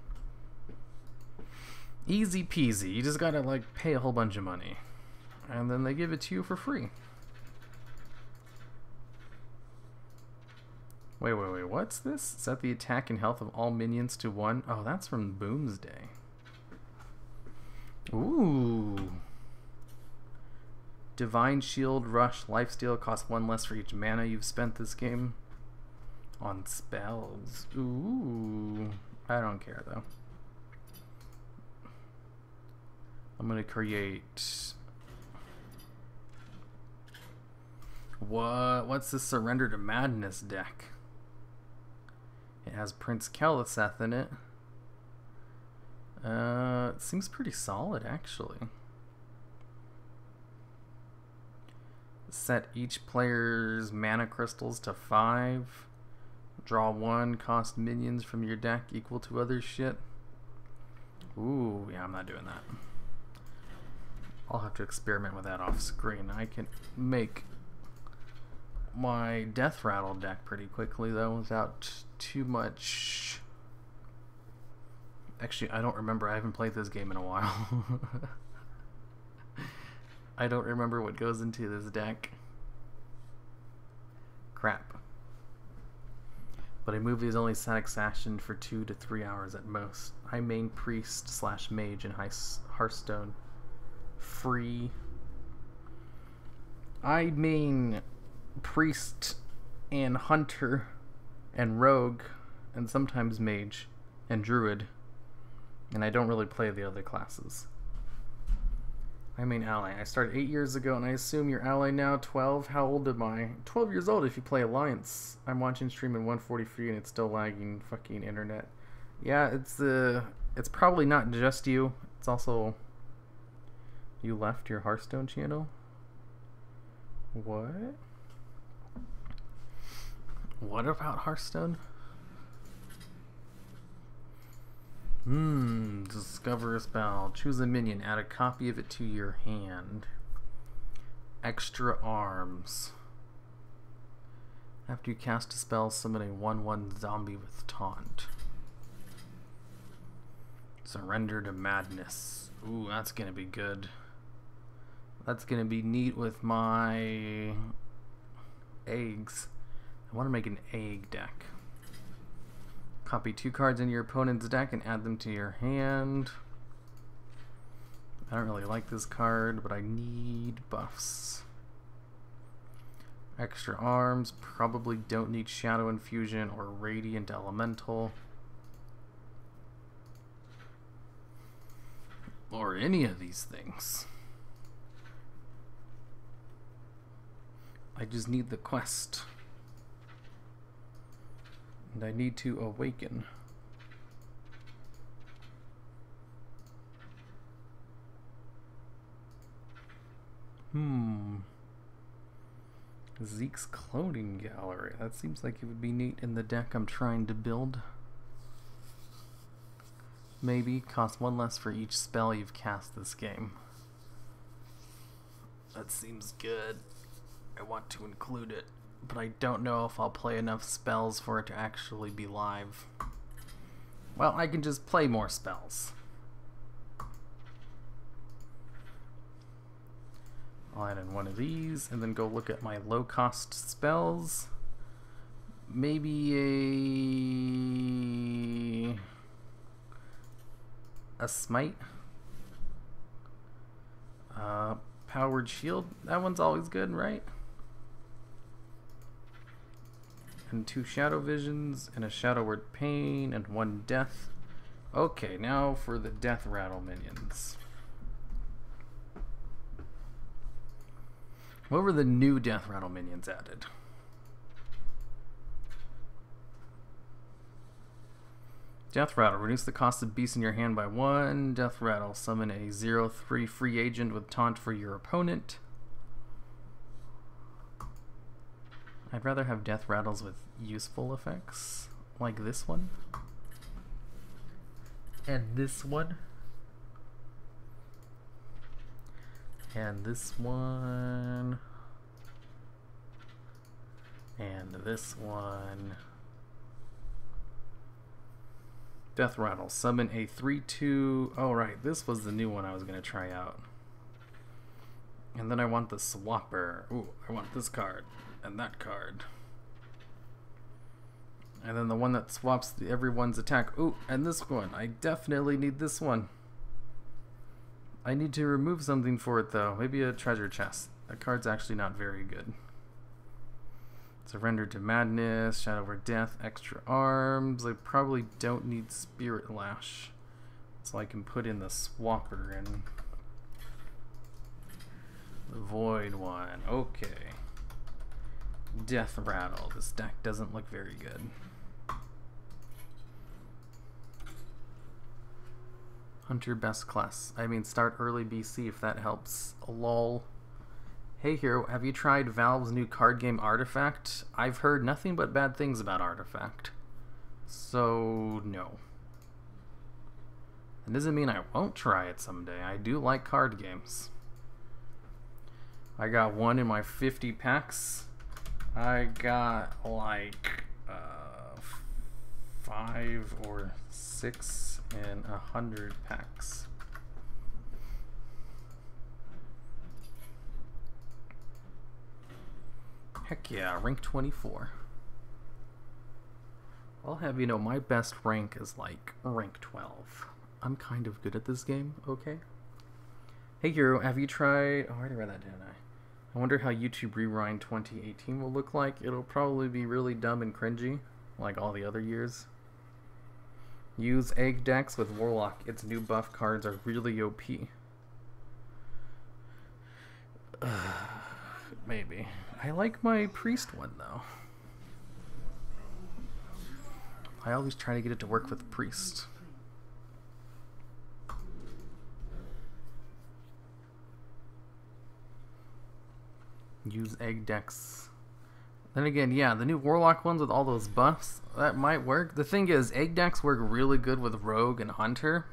Easy peasy. You just gotta like pay a whole bunch of money. And then they give it to you for free. Wait, what's this? Set the attack and health of all minions to 1. Oh, that's from Boomsday. Ooh. Divine Shield, Rush, Lifesteal costs 1 less for each mana you've spent this game. On spells. Ooh. I don't care though. I'm gonna create... What's this Surrender to Madness deck? It has Prince Keleseth in it. It seems pretty solid actually. Set each player's mana crystals to 5. Draw 1, cost minions from your deck equal to other shit. Ooh, yeah, I'm not doing that. I'll have to experiment with that off screen. I can make my Death Rattle deck pretty quickly though without too much... Actually, I don't remember. I haven't played this game in a while. I don't remember what goes into this deck. Crap. But a movie is only static session for 2 to 3 hours at most. I main priest / mage in Hearthstone. Free. I main priest and hunter and rogue and sometimes mage and druid. And I don't really play the other classes. I main ally. I started 8 years ago and I assume you're ally now. 12? How old am I? 12 years old if you play alliance. I'm watching stream in 143 and it's still lagging. Fucking internet. Yeah, it's probably not just you. It's also... You left your Hearthstone channel? What? What about Hearthstone? Discover a spell. Choose a minion. Add a copy of it to your hand. Extra arms. After you cast a spell, summon a 1/1 zombie with taunt. Surrender to madness. Ooh, that's gonna be good. That's gonna be neat with my eggs. I want to make an egg deck. Copy 2 cards in your opponent's deck and add them to your hand. I don't really like this card, but I need buffs. Extra arms. Probably don't need Shadow Infusion or Radiant Elemental. Or any of these things. I just need the quest. And I need to awaken. Zeke's cloning gallery. That seems like it would be neat in the deck I'm trying to build. Maybe cost 1 less for each spell you've cast this game. That seems good. I want to include it, but I don't know if I'll play enough spells for it to actually be live. Well, I can just play more spells. I'll add in one of these and then go look at my low-cost spells. Maybe a smite. Powered shield. That one's always good, right? And 2 shadow visions and a shadow word pain and 1 death. Okay, now for the death rattle minions. What were the new death rattle minions added? Death rattle. Reduce the cost of beasts in your hand by 1. Death rattle. Summon a 0/3 free agent with taunt for your opponent. I'd rather have death rattles with useful effects, like this one. And this one. And this one. And this one. Death rattle. Summon a 3/2. Oh, right. This was the new one I was going to try out. And then I want the swapper. Ooh, I want this card. And that card. And then the one that swaps everyone's attack. Ooh, and this one. I definitely need this one. I need to remove something for it, though. Maybe a treasure chest. That card's actually not very good. Surrender to madness. Shadow over death. Extra arms. I probably don't need spirit lash. So I can put in the swapper and the void one. Okay. Death rattle. This deck doesn't look very good. Hunter best class. I mean, start early BC if that helps. Lol. Hey Hero, have you tried Valve's new card game Artifact? I've heard nothing but bad things about Artifact. So, no. It doesn't mean I won't try it someday. I do like card games. I got one in my 50 packs. I got like 5 or 6 in 100 packs. Heck yeah, rank 24. I'll have you know my best rank is like rank 12. I'm kind of good at this game, okay? Hey Hero, have you tried... Oh, I already read that, didn't I? I wonder how YouTube Rewind 2018 will look like. It'll probably be really dumb and cringy, like all the other years. Use egg decks with Warlock. Its new buff cards are really OP. Maybe. I like my priest one though. I always try to get it to work with priest. Use egg decks. Then again, yeah, the new Warlock ones with all those buffs, that might work. The thing is, egg decks work really good with Rogue and Hunter.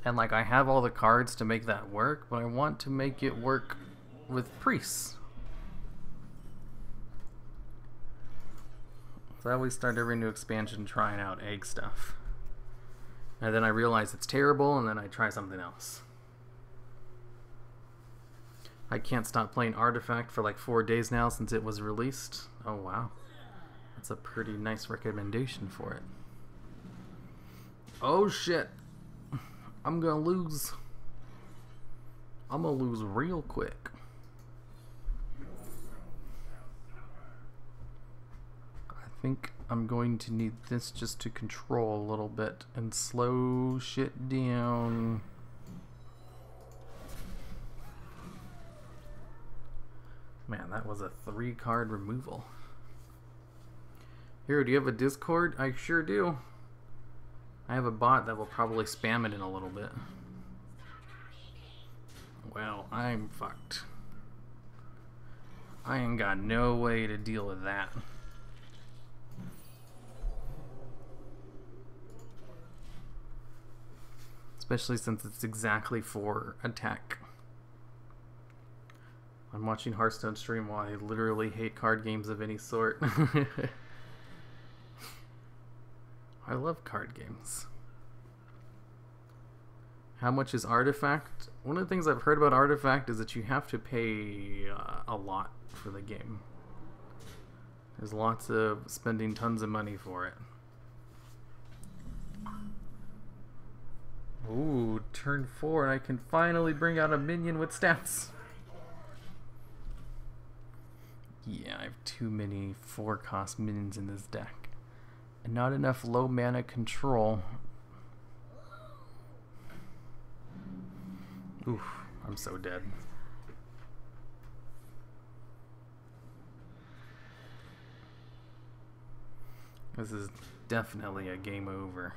And like, I have all the cards to make that work, but I want to make it work with priests. So I always start every new expansion trying out egg stuff. And then I realize it's terrible, and then I try something else. I can't stop playing Artifact for like 4 days now since it was released. Oh wow. That's a pretty nice recommendation for it. Oh shit. I'm gonna lose. I'm gonna lose real quick. I think I'm going to need this just to control a little bit and slow shit down. Man, that was a 3-card removal. Here, do you have a Discord? I sure do. I have a bot that will probably spam it in a little bit. Well, I'm fucked. I ain't got no way to deal with that. Especially since it's exactly for attack. I'm watching Hearthstone stream while I literally hate card games of any sort. I love card games. How much is Artifact? One of the things I've heard about Artifact is that you have to pay a lot for the game. There's lots of spending tons of money for it. Ooh, turn 4 and I can finally bring out a minion with stats. Yeah, I have too many 4-cost minions in this deck. And not enough low mana control. Oof, I'm so dead. This is definitely a game over.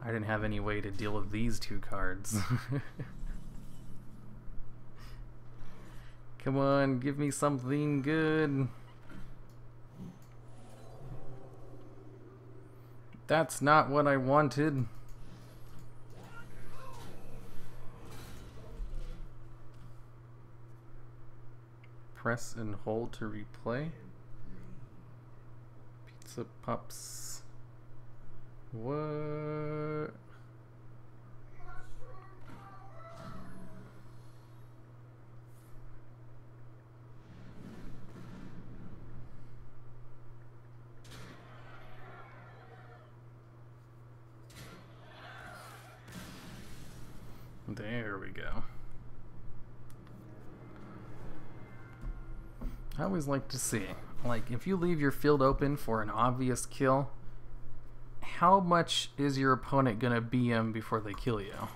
I didn't have any way to deal with these 2 cards. Come on, give me something good. That's not what I wanted. Press and hold to replay. Pizza Pups. What? There we go. I always like to see, like, if you leave your field open for an obvious kill, how much is your opponent gonna BM before they kill you?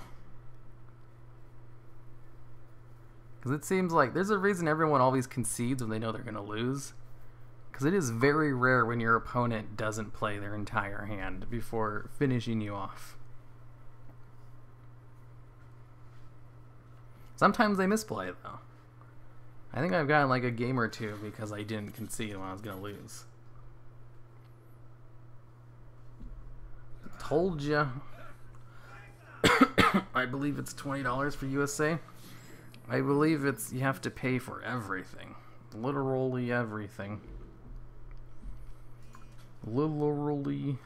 Because it seems like there's a reason everyone always concedes when they know they're gonna lose. Because it is very rare when your opponent doesn't play their entire hand before finishing you off. Sometimes they misplay though. I think I've gotten like a game or 2 because I didn't concede when I was gonna lose. Told ya. I believe it's $20 for USA. I believe it's you have to pay for everything. Literally everything. Literally.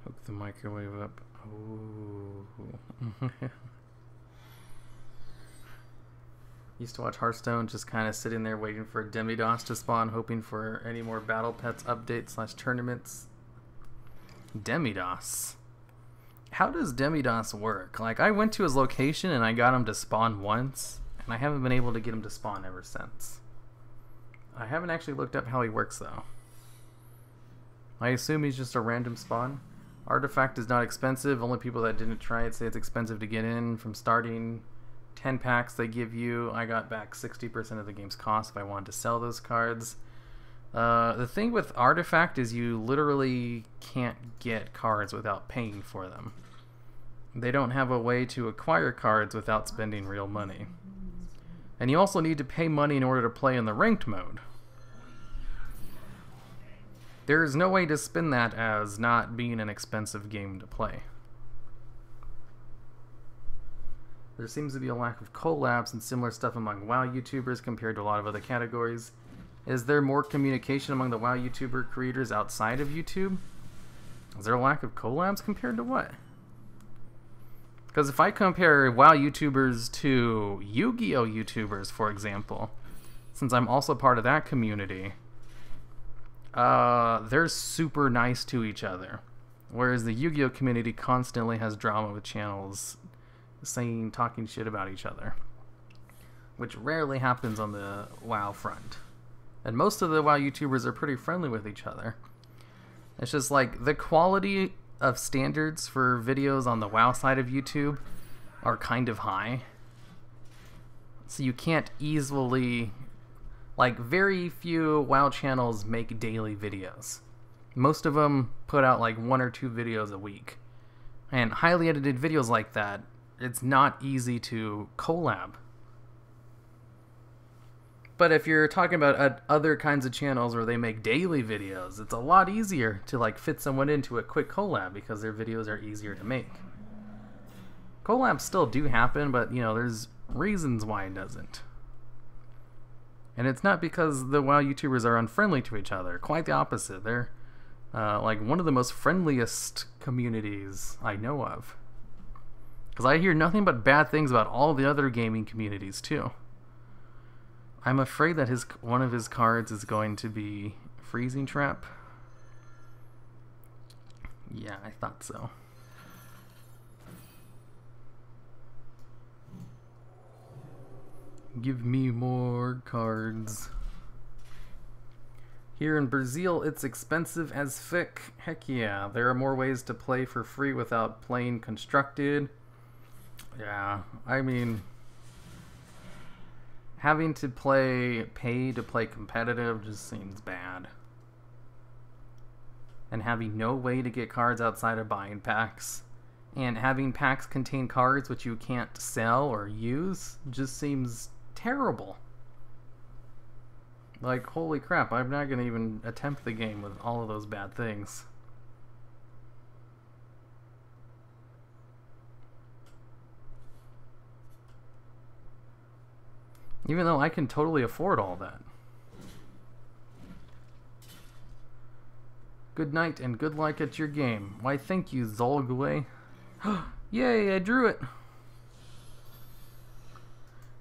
Hook the microwave up. Ooh. Used to watch Hearthstone, just kind of sitting there waiting for Demidos to spawn, hoping for any more Battle Pets updates / tournaments. Demidos. How does Demidos work? Like, I went to his location and I got him to spawn once, and I haven't been able to get him to spawn ever since. I haven't actually looked up how he works, though. I assume he's just a random spawn. Artifact is not expensive. Only people that didn't try it say it's expensive to get in. From starting 10 packs they give you, I got back 60% of the game's cost if I wanted to sell those cards. The thing with Artifact is you literally can't get cards without paying for them. They don't have a way to acquire cards without spending real money. And you also need to pay money in order to play in the ranked mode. There is no way to spin that as not being an expensive game to play. There seems to be a lack of collabs and similar stuff among WoW YouTubers compared to a lot of other categories. Is there more communication among the WoW YouTuber creators outside of YouTube? Is there a lack of collabs compared to what? Because if I compare WoW YouTubers to Yu-Gi-Oh YouTubers, for example, since I'm also part of that community, they're super nice to each other. Whereas the Yu-Gi-Oh community constantly has drama with channels talking shit about each other, which rarely happens on the WoW front. And most of the WoW YouTubers are pretty friendly with each other. It's just like the quality of standards for videos on the WoW side of YouTube are kind of high. So you can't easily... Like, very few WoW channels make daily videos. Most of them put out like 1 or 2 videos a week. And highly edited videos like that, it's not easy to collab. But if you're talking about other kinds of channels where they make daily videos, it's a lot easier to like fit someone into a quick collab because their videos are easier to make. Collabs still do happen, but you know, there's reasons why it doesn't. And it's not because the WoW YouTubers are unfriendly to each other. Quite the opposite. They're like one of the most friendliest communities I know of. Because I hear nothing but bad things about all the other gaming communities too. I'm afraid that one of his cards is going to be Freezing Trap. Yeah, I thought so. Give me more cards. Here in Brazil, it's expensive as fick. Heck yeah, there are more ways to play for free without playing constructed. Yeah, I mean, having to pay to play competitive just seems bad. And having no way to get cards outside of buying packs. And having packs contain cards which you can't sell or use just seems terrible. Like, holy crap, I'm not going to even attempt the game with all of those bad things. Even though I can totally afford all that. Good night and good luck at your game. Why, thank you, Zygor. Yay, I drew it!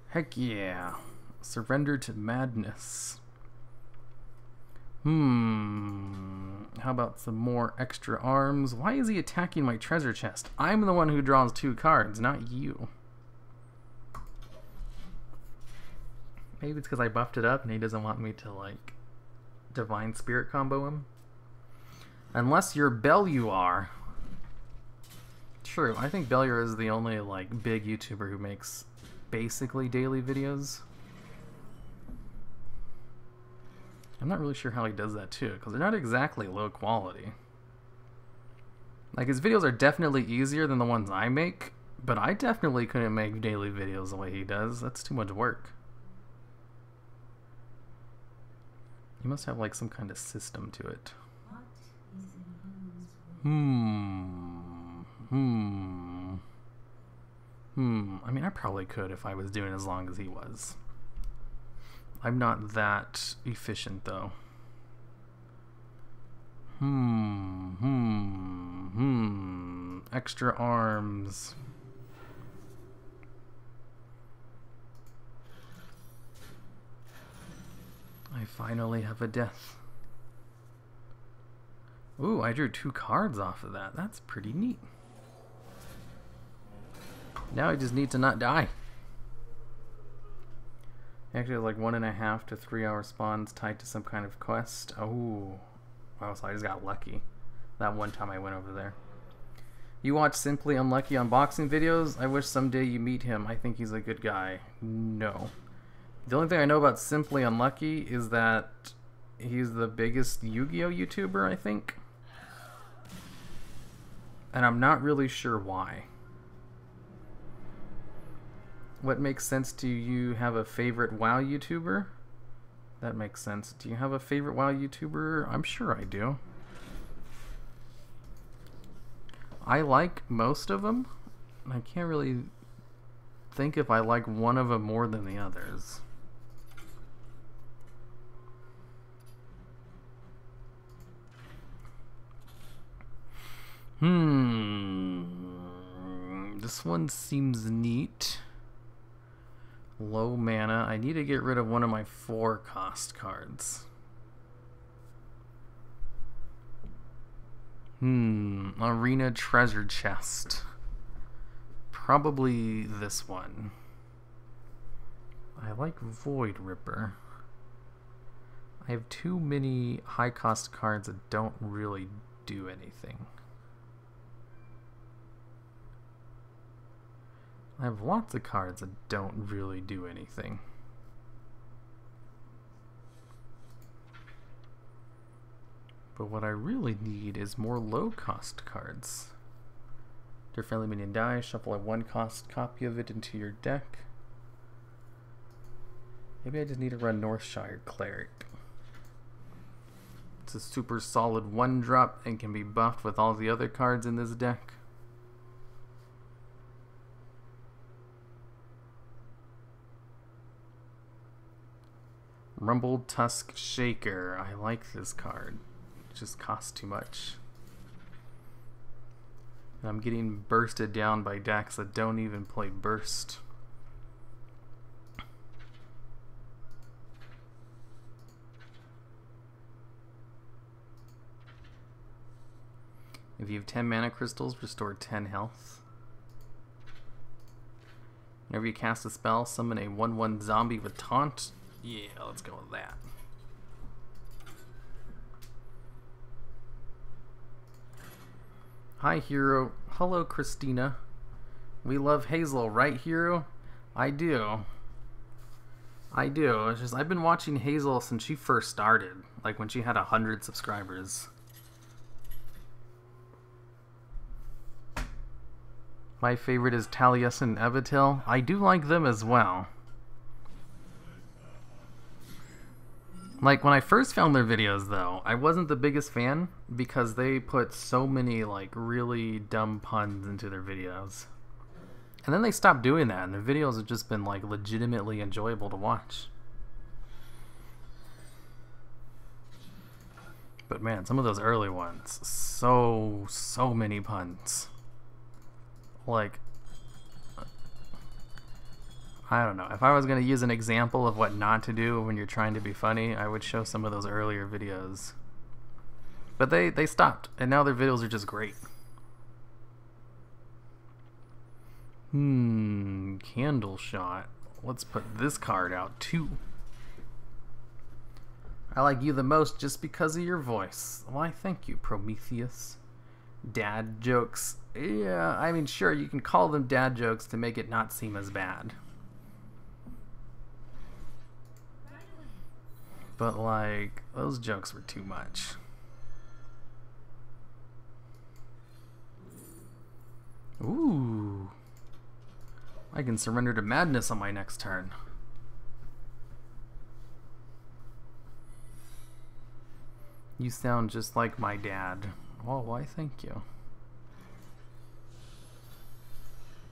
Heck yeah. Surrender to madness. How about some more extra arms? Why is he attacking my treasure chest? I'm the one who draws 2 cards, not you. Maybe it's because I buffed it up and he doesn't want me to, like, Divine Spirit combo him. Unless you're Belluar. True, I think Belluar is the only, like, big YouTuber who makes basically daily videos. I'm not really sure how he does that too, because they're not exactly low quality. Like, his videos are definitely easier than the ones I make, but I definitely couldn't make daily videos the way he does. That's too much work. He must have like some kind of system to it. I mean, I probably could if I was doing as long as he was. I'm not that efficient, though. Extra arms. I finally have a death. Ooh, I drew 2 cards off of that. That's pretty neat. Now I just need to not die. Actually, like 1.5 to 3 hour spawns tied to some kind of quest. Oh, so I just got lucky. That one time I went over there. You watch Simply Unlucky unboxing videos? I wish someday you meet him. I think he's a good guy. No. The only thing I know about Simply Unlucky is that he's the biggest Yu-Gi-Oh YouTuber, I think. And I'm not really sure why. What makes sense? Do you have a favorite WoW YouTuber? That makes sense. Do you have a favorite WoW YouTuber? I'm sure I do. I like most of them. I can't really think if I like one of them more than the others. This one seems neat. Low mana. I need to get rid of one of my 4 cost cards. Arena Treasure Chest. Probably this one. I like Void Ripper. I have too many high cost cards that don't really do anything. I have lots of cards that don't really do anything. But what I really need is more low-cost cards. Your friendly minion dies, shuffle a 1-cost copy of it into your deck. Maybe I just need to run Northshire Cleric. It's a super solid 1-drop and can be buffed with all the other cards in this deck. Rumbled Tusk Shaker. I like this card. It just costs too much. And I'm getting bursted down by decks that don't even play burst. If you have 10 mana crystals, restore 10 health. Whenever you cast a spell, summon a 1/1 zombie with taunt. Yeah, let's go with that. Hi, Hero. Hello, Christina. We love Hazel, right, Hero? I do. I do. It's just I've been watching Hazel since she first started, like when she had 100 subscribers. My favorite is Taliesin and Evitil. I do like them as well. Like, when I first found their videos, though, I wasn't the biggest fan because they put so many, like, really dumb puns into their videos. And then they stopped doing that, and their videos have just been, like, legitimately enjoyable to watch. But, man, some of those early ones, so many puns. Like, I don't know. If I was going to use an example of what not to do when you're trying to be funny, I would show some of those earlier videos. But they stopped, and now their videos are just great. Candle Shot. Let's put this card out, too. I like you the most just because of your voice. Why, thank you, Prometheus. Dad jokes. Yeah, I mean, sure, you can call them dad jokes to make it not seem as bad. But, like, those jokes were too much. Ooh. I can surrender to madness on my next turn. You sound just like my dad. Oh, why, thank you.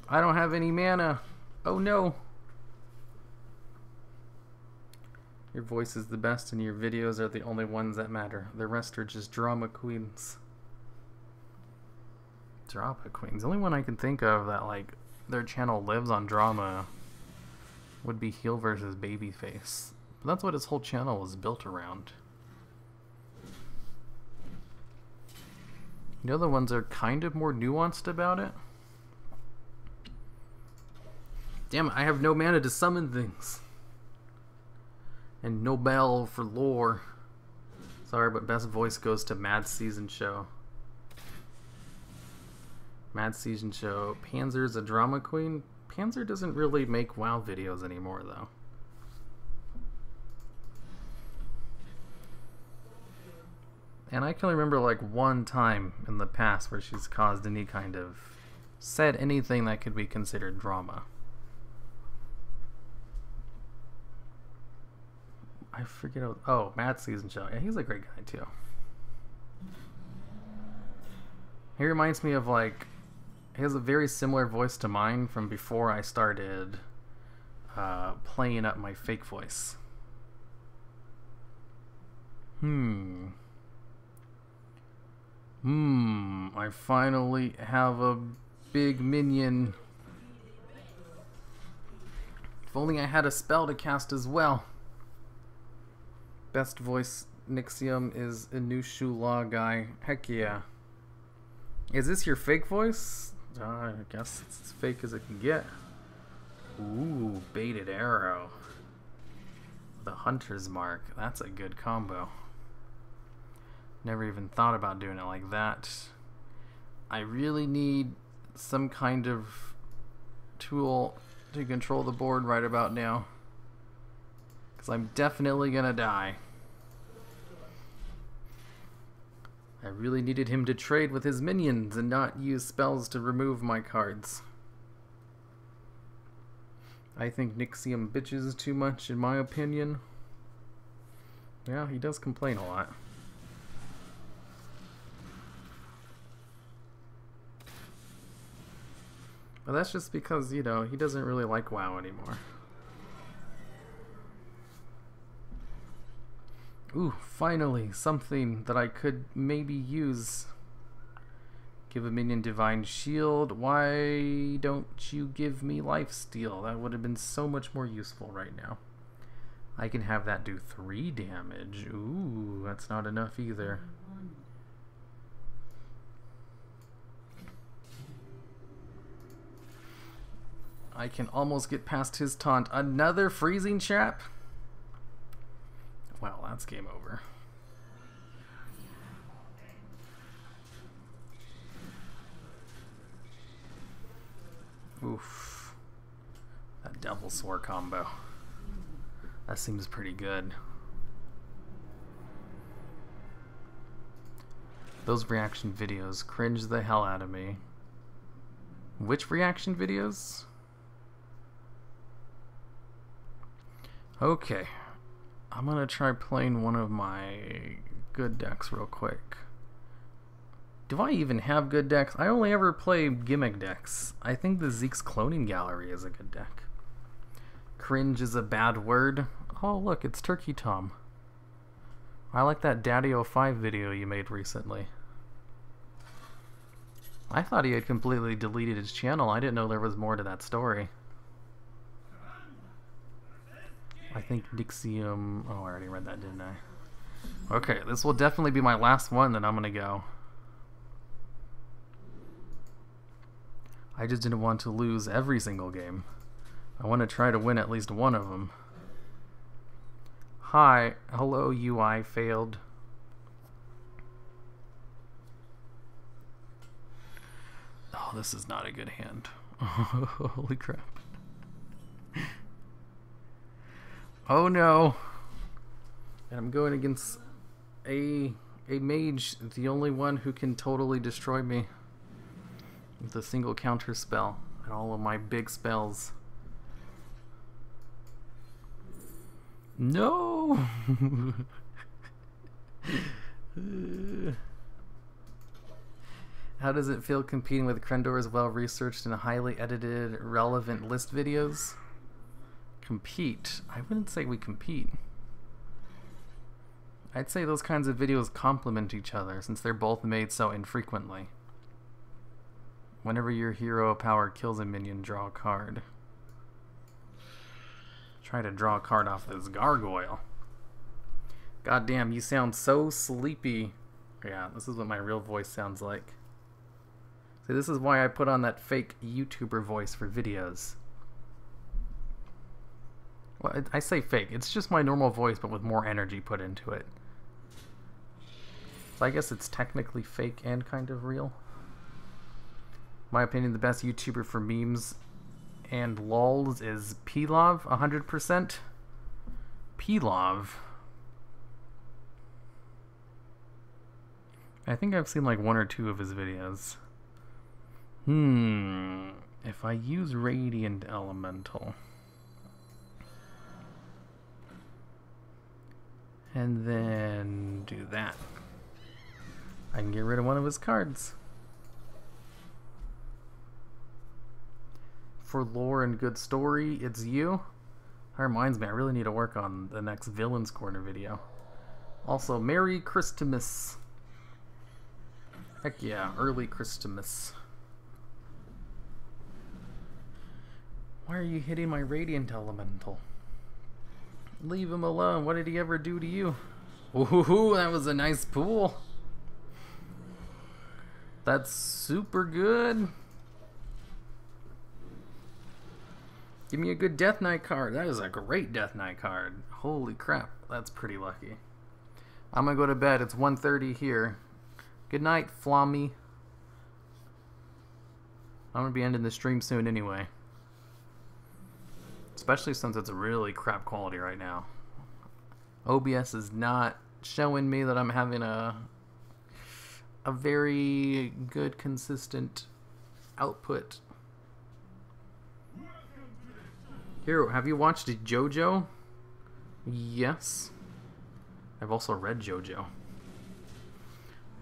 I don't have any mana. Oh, no. Your voice is the best and your videos are the only ones that matter. The rest are just drama queens. Drama queens. The only one I can think of that, like, their channel lives on drama would be Heel versus Babyface. But that's what his whole channel was built around. The other ones are kind of more nuanced about it. Damn it, I have no mana to summon things. And no bell for lore. Sorry, but best voice goes to Mad Season Show. Mad Season Show. Panzer's a drama queen. Panzer doesn't really make WoW videos anymore, though. And I can remember like one time in the past where she's caused any kind of... said anything that could be considered drama. I forget. Oh, Mad Season Show. Yeah, he's a great guy too. He reminds me of like, he has a very similar voice to mine from before I started playing up my fake voice. I finally have a big minion. If only I had a spell to cast as well. Best voice Nixium is a new shoe law guy. Heck yeah. Is this your fake voice? I guess it's as fake as it can get. Ooh, baited arrow. The hunter's mark. That's a good combo. Never even thought about doing it like that. I really need some kind of tool to control the board right about now. Because I'm definitely gonna die. I really needed him to trade with his minions and not use spells to remove my cards. I think Nixium bitches too much, in my opinion. Yeah, he does complain a lot. But that's just because, you know, he doesn't really like WoW anymore. Ooh, finally, something that I could maybe use. Give a minion Divine Shield. Why don't you give me Lifesteal? That would have been so much more useful right now. I can have that do 3 damage. Ooh, that's not enough either. I can almost get past his taunt. Another freezing trap? Well, that's game over. Oof. That Devil Sword combo. That seems pretty good. Those reaction videos cringe the hell out of me. Which reaction videos? Okay. I'm gonna try playing one of my good decks real quick. Do I even have good decks? I only ever play gimmick decks. I think the Zeke's Cloning Gallery is a good deck. Cringe is a bad word. Oh look, it's Turkey Tom. I like that Daddy05 video you made recently. I thought he had completely deleted his channel. I didn't know there was more to that story. I think Nixium... Oh, I already read that, didn't I? Okay, this will definitely be my last one that I'm gonna go. I just didn't want to lose every single game. I want to try to win at least one of them. Hi. Hello, UI failed. Oh, this is not a good hand. Holy crap. Oh no. And I'm going against a mage, the only one who can totally destroy me with a single counter spell and all of my big spells. No. How does it feel competing with Krendor's well-researched and highly edited, relevant list videos? Compete? I wouldn't say we compete. I'd say those kinds of videos complement each other since they're both made so infrequently. Whenever your hero power kills a minion, draw a card. Try to draw a card off this gargoyle. Goddamn, you sound so sleepy. Yeah, this is what my real voice sounds like. See, this is why I put on that fake YouTuber voice for videos. Well, I say fake. It's just my normal voice, but with more energy put into it. So I guess it's technically fake and kind of real. In my opinion, the best YouTuber for memes and lols is Pilov, 100%. Pilov. I think I've seen like 1 or 2 of his videos. If I use Radiant Elemental and then do that, I can get rid of one of his cards. For lore and good story, it's you. That reminds me, I really need to work on the next Villains Corner video. Also, Merry Christmas. Heck yeah, early Christmas. Why are you hitting my Radiant Elemental? Leave him alone. What did he ever do to you? Ooh, that was a nice pool. That's super good. Give me a good Death Knight card. That is a great Death Knight card. Holy crap, that's pretty lucky. I'm gonna go to bed. It's 1:30 here. Good night, Flommy. I'm gonna be ending the stream soon anyway. Especially since it's really crap quality right now. OBS is not showing me that I'm having a very good, consistent output. Hero, have you watched JoJo? Yes. I've also read JoJo.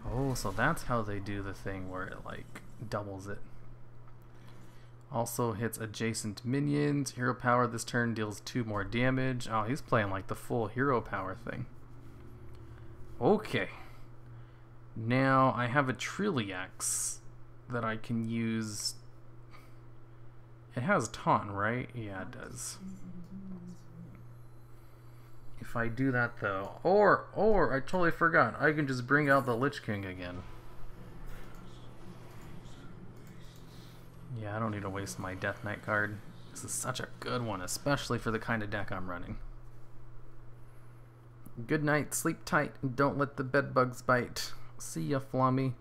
Oh, so that's how they do the thing where it like doubles it. Also hits adjacent minions. Hero power this turn deals 2 more damage. Oh, he's playing like the full hero power thing. Okay. Now I have a Trilliax that I can use. It has taunt, right? Yeah, it does. If I do that though, or I totally forgot, I can just bring out the Lich King again. Yeah, I don't need to waste my Death Knight card. This is such a good one, especially for the kind of deck I'm running. Good night, sleep tight, and don't let the bed bugs bite. See ya, Flommy.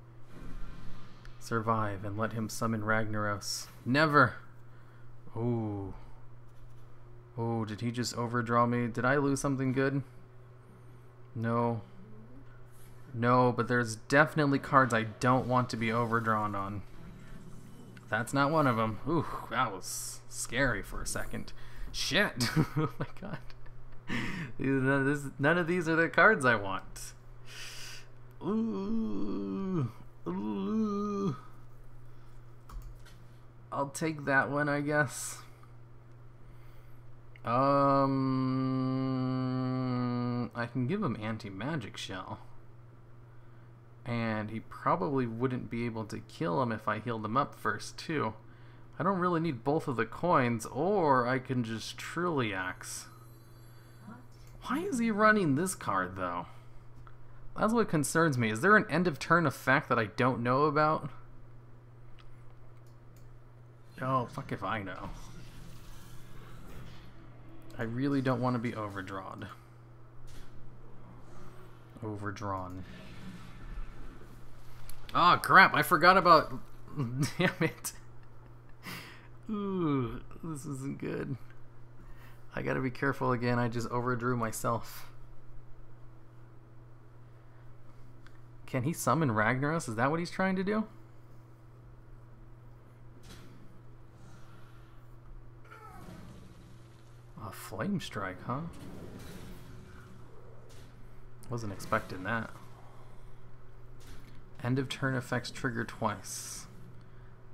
Survive and let him summon Ragnaros. Never! Ooh. Oh, did he just overdraw me? Did I lose something good? No. No, but there's definitely cards I don't want to be overdrawn on. That's not one of them. Ooh, that was scary for a second. Shit! Oh my god. None of these are the cards I want. Ooh. Ooh. I'll take that one, I guess. I can give him anti-magic shell. And he probably wouldn't be able to kill him if I healed him up first, too. I don't really need both of the coins, or I can just Trilliax. Why is he running this card, though? That's what concerns me. Is there an end-of-turn effect that I don't know about? Oh, fuck if I know. I really don't want to be overdrawn. Overdrawn. Oh, crap. I forgot about... Damn it. Ooh, this isn't good. I gotta be careful again. I just overdrew myself. Can he summon Ragnaros? Is that what he's trying to do? A flame strike, huh? Wasn't expecting that. End of turn effects trigger twice.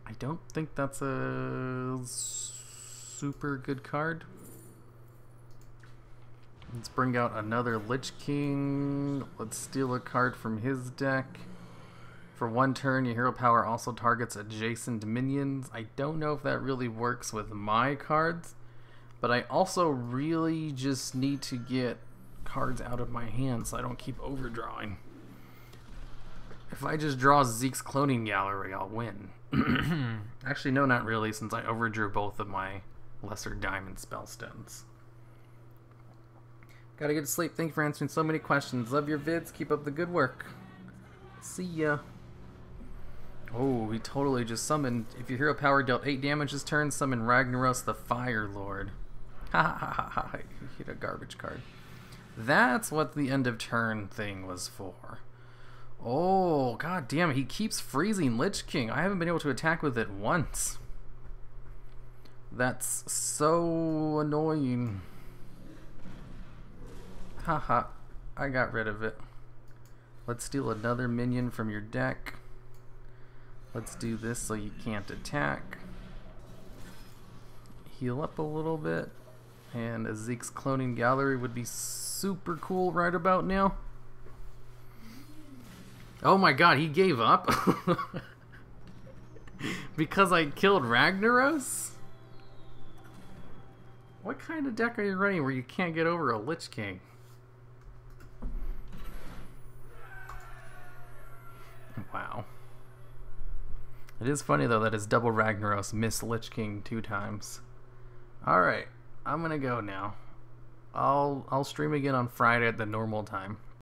I don't think that's a super good card. Let's bring out another Lich King. Let's steal a card from his deck. For 1 turn, your hero power also targets adjacent minions. I don't know if that really works with my cards. But I also really just need to get cards out of my hand so I don't keep overdrawing. If I just draw Zeke's Cloning Gallery, I'll win. Actually, no, not really, since I overdrew both of my lesser diamond spell stones. Gotta get to sleep. Thank you for answering so many questions. Love your vids. Keep up the good work. See ya. Oh, he totally just summoned. If your hero power dealt 8 damage this turn, summon Ragnaros the Fire Lord. Ha ha ha ha ha. He hit a garbage card. That's what the end of turn thing was for. Oh, god damn it. He keeps freezing Lich King. I haven't been able to attack with it once. That's so annoying. Haha. I got rid of it. Let's steal another minion from your deck. Let's do this so you can't attack. Heal up a little bit. And a Zeke's Cloning Gallery would be super cool right about now. Oh my god, he gave up? Because I killed Ragnaros? What kind of deck are you running where you can't get over a Lich King? Wow. It is funny though that his double Ragnaros missed Lich King 2 times. Alright, I'm gonna go now. I'll stream again on Friday at the normal time.